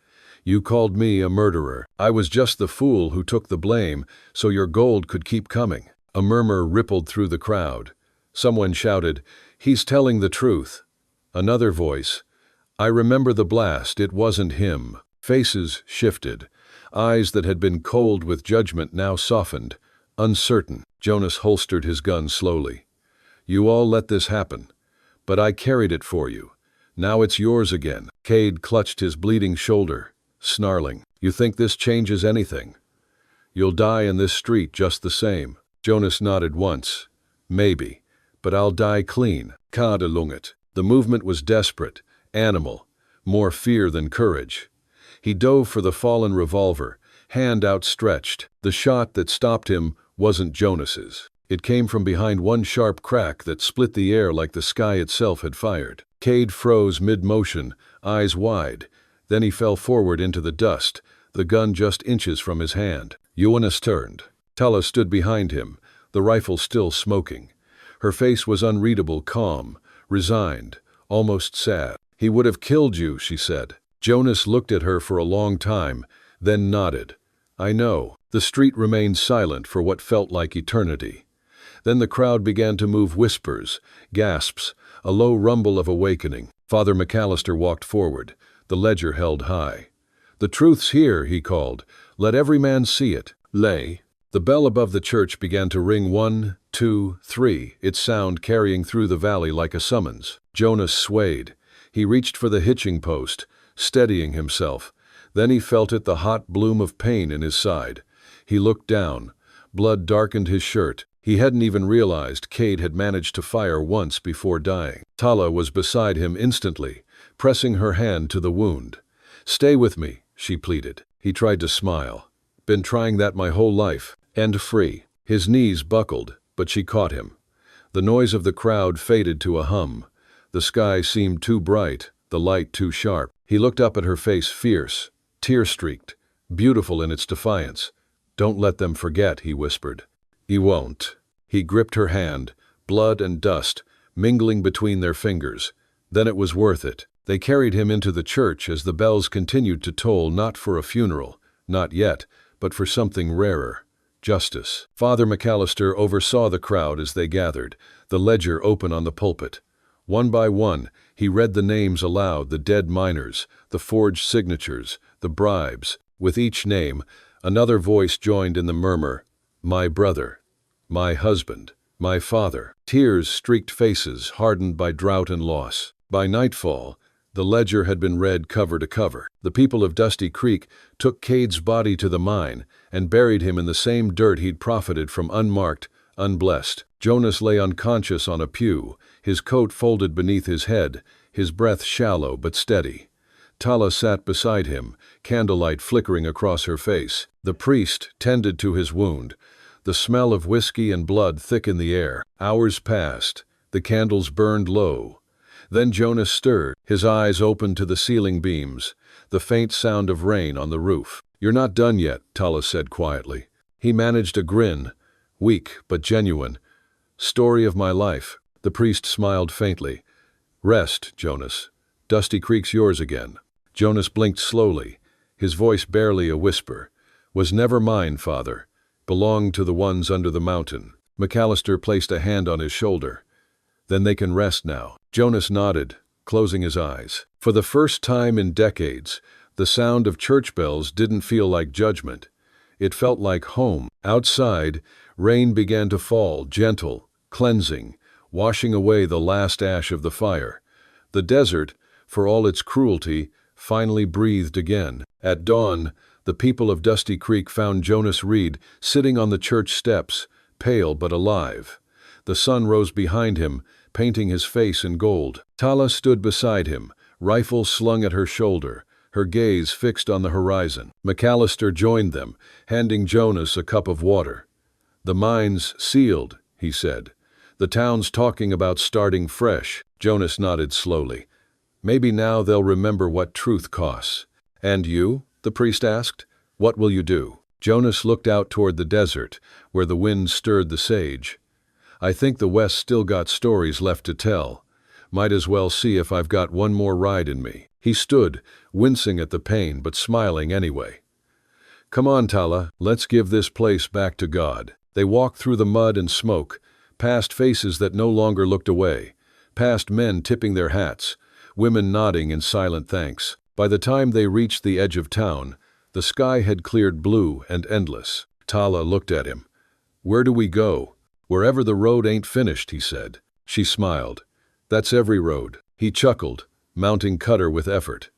You called me a murderer. I was just the fool who took the blame so your gold could keep coming." A murmur rippled through the crowd. Someone shouted, "He's telling the truth." Another voice, "I remember the blast, it wasn't him." Faces shifted. Eyes that had been cold with judgment now softened, uncertain. Jonas holstered his gun slowly. "You all let this happen, but I carried it for you. Now it's yours again." Cade clutched his bleeding shoulder, snarling, "You think this changes anything? You'll die in this street just the same." Jonas nodded once. "Maybe, but I'll die clean." Cade lunget. The movement was desperate, animal, more fear than courage. He dove for the fallen revolver, hand outstretched. The shot that stopped him wasn't Jonas's. It came from behind one sharp crack that split the air like the sky itself had fired. Cade froze mid-motion, eyes wide. Then he fell forward into the dust, the gun just inches from his hand. Jonas turned. Tala stood behind him, the rifle still smoking. Her face was unreadable, calm, resigned, almost sad. "He would have killed you," she said. Jonas looked at her for a long time, then nodded. "I know." The street remained silent for what felt like eternity. Then the crowd began to move, whispers, gasps, a low rumble of awakening. Father McAllister walked forward, the ledger held high. "The truth's here," he called. "Let every man see it." Lay. The bell above the church began to ring 1, 2, 3, its sound carrying through the valley like a summons. Jonas swayed. He reached for the hitching post, steadying himself. Then he felt it, the hot bloom of pain in his side. He looked down. Blood darkened his shirt. He hadn't even realized Cade had managed to fire once before dying. Tala was beside him instantly, pressing her hand to the wound. "Stay with me," she pleaded. He tried to smile. "Been trying that my whole life." And free. His knees buckled, but she caught him. The noise of the crowd faded to a hum. The sky seemed too bright, the light too sharp. He looked up at her face, fierce, tear-streaked, beautiful in its defiance. "Don't let them forget," he whispered. "He won't." He gripped her hand, blood and dust mingling between their fingers. Then it was worth it. They carried him into the church as the bells continued to toll, not for a funeral, not yet, but for something rarer. Justice. Father McAllister oversaw the crowd as they gathered, the ledger open on the pulpit. One by one, he read the names aloud, the dead miners, the forged signatures, the bribes. With each name, another voice joined in the murmur. "My brother, my husband, my father." Tears streaked faces, hardened by drought and loss. By nightfall, the ledger had been read cover to cover. The people of Dusty Creek took Cade's body to the mine and buried him in the same dirt he'd profited from, unmarked, unblessed. Jonas lay unconscious on a pew, his coat folded beneath his head, his breath shallow but steady. Tala sat beside him, candlelight flickering across her face. The priest tended to his wound. The smell of whiskey and blood thick in the air. Hours passed. The candles burned low. Then Jonas stirred. His eyes opened to the ceiling beams, the faint sound of rain on the roof. "You're not done yet," Tala said quietly. He managed a grin, weak but genuine. "Story of my life." The priest smiled faintly. "Rest, Jonas. Dusty Creek's yours again." Jonas blinked slowly, his voice barely a whisper. "Was never mine, Father. Belonged to the ones under the mountain." McAllister placed a hand on his shoulder. "Then they can rest now." Jonas nodded, closing his eyes. For the first time in decades, the sound of church bells didn't feel like judgment. It felt like home. Outside, rain began to fall, gentle, cleansing, washing away the last ash of the fire. The desert, for all its cruelty, finally breathed again. At dawn, the people of Dusty Creek found Jonas Reed sitting on the church steps, pale but alive. The sun rose behind him, painting his face in gold. Tala stood beside him, rifle slung at her shoulder, her gaze fixed on the horizon. McAllister joined them, handing Jonas a cup of water. "The mine's sealed," he said. "The town's talking about starting fresh." Jonas nodded slowly. "Maybe now they'll remember what truth costs." "And you?" the priest asked. "What will you do?" Jonas looked out toward the desert, where the wind stirred the sage. "I think the West still got stories left to tell. Might as well see if I've got one more ride in me." He stood, wincing at the pain but smiling anyway. "Come on, Tala, let's give this place back to God." They walked through the mud and smoke, past faces that no longer looked away, past men tipping their hats, women nodding in silent thanks. By the time they reached the edge of town, the sky had cleared blue and endless. Tala looked at him. "Where do we go?" "Wherever the road ain't finished," he said. She smiled. "That's every road." He chuckled, mounting Cutter with effort.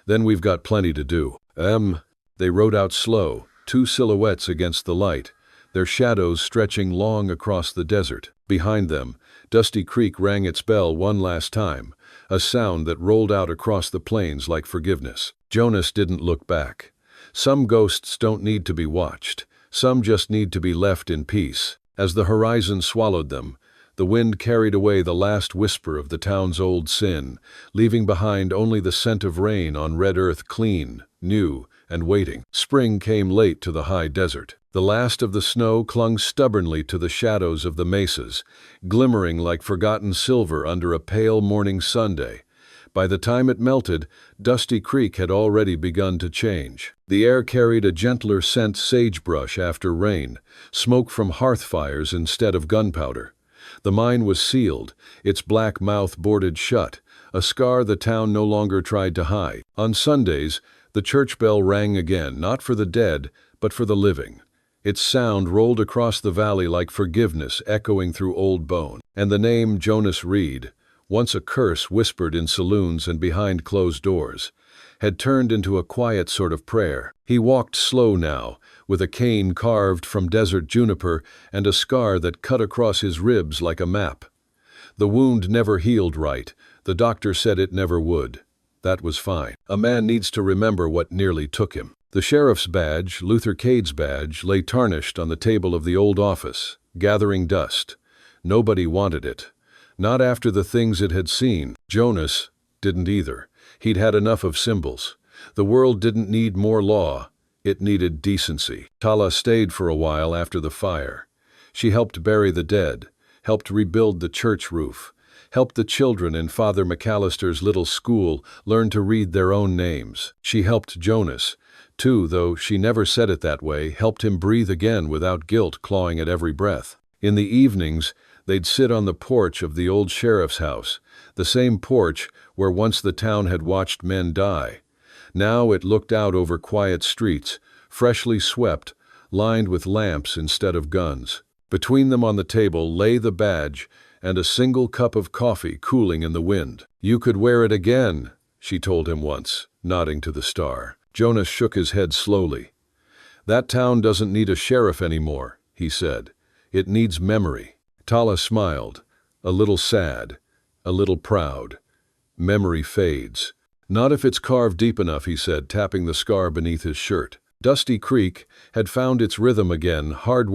"Then we've got plenty to do." They rode out slow, two silhouettes against the light, their shadows stretching long across the desert. Behind them, Dusty Creek rang its bell one last time, a sound that rolled out across the plains like forgiveness. Jonas didn't look back. Some ghosts don't need to be watched. Some just need to be left in peace. As the horizon swallowed them, the wind carried away the last whisper of the town's old sin, leaving behind only the scent of rain on red earth, clean, new, and waiting. Spring came late to the high desert. The last of the snow clung stubbornly to the shadows of the mesas, glimmering like forgotten silver under a pale morning Sunday. By the time it melted, Dusty Creek had already begun to change. The air carried a gentler scent, sagebrush after rain, smoke from hearth fires instead of gunpowder. The mine was sealed, its black mouth boarded shut, a scar the town no longer tried to hide. On Sundays, the church bell rang again, not for the dead, but for the living. Its sound rolled across the valley like forgiveness echoing through old bone. And the name Jonas Reed, once a curse whispered in saloons and behind closed doors, had turned into a quiet sort of prayer. He walked slow now, with a cane carved from desert juniper and a scar that cut across his ribs like a map. The wound never healed right. The doctor said it never would. That was fine. A man needs to remember what nearly took him. The sheriff's badge, Luther Cade's badge, lay tarnished on the table of the old office, gathering dust. Nobody wanted it. Not after the things it had seen. Jonas didn't either. He'd had enough of symbols. The world didn't need more law. It needed decency. Tala stayed for a while after the fire. She helped bury the dead, helped rebuild the church roof, helped the children in Father McAllister's little school learn to read their own names. She helped Jonas, too, though she never said it that way, helped him breathe again without guilt clawing at every breath. In the evenings, they'd sit on the porch of the old sheriff's house, the same porch where once the town had watched men die. Now it looked out over quiet streets, freshly swept, lined with lamps instead of guns. Between them on the table lay the badge and a single cup of coffee cooling in the wind. "You could wear it again," she told him once, nodding to the star. Jonas shook his head slowly. "That town doesn't need a sheriff anymore," he said. "It needs memory." Tala smiled, a little sad, a little proud. "Memory fades." "Not if it's carved deep enough," he said, tapping the scar beneath his shirt. Dusty Creek had found its rhythm again, hard work.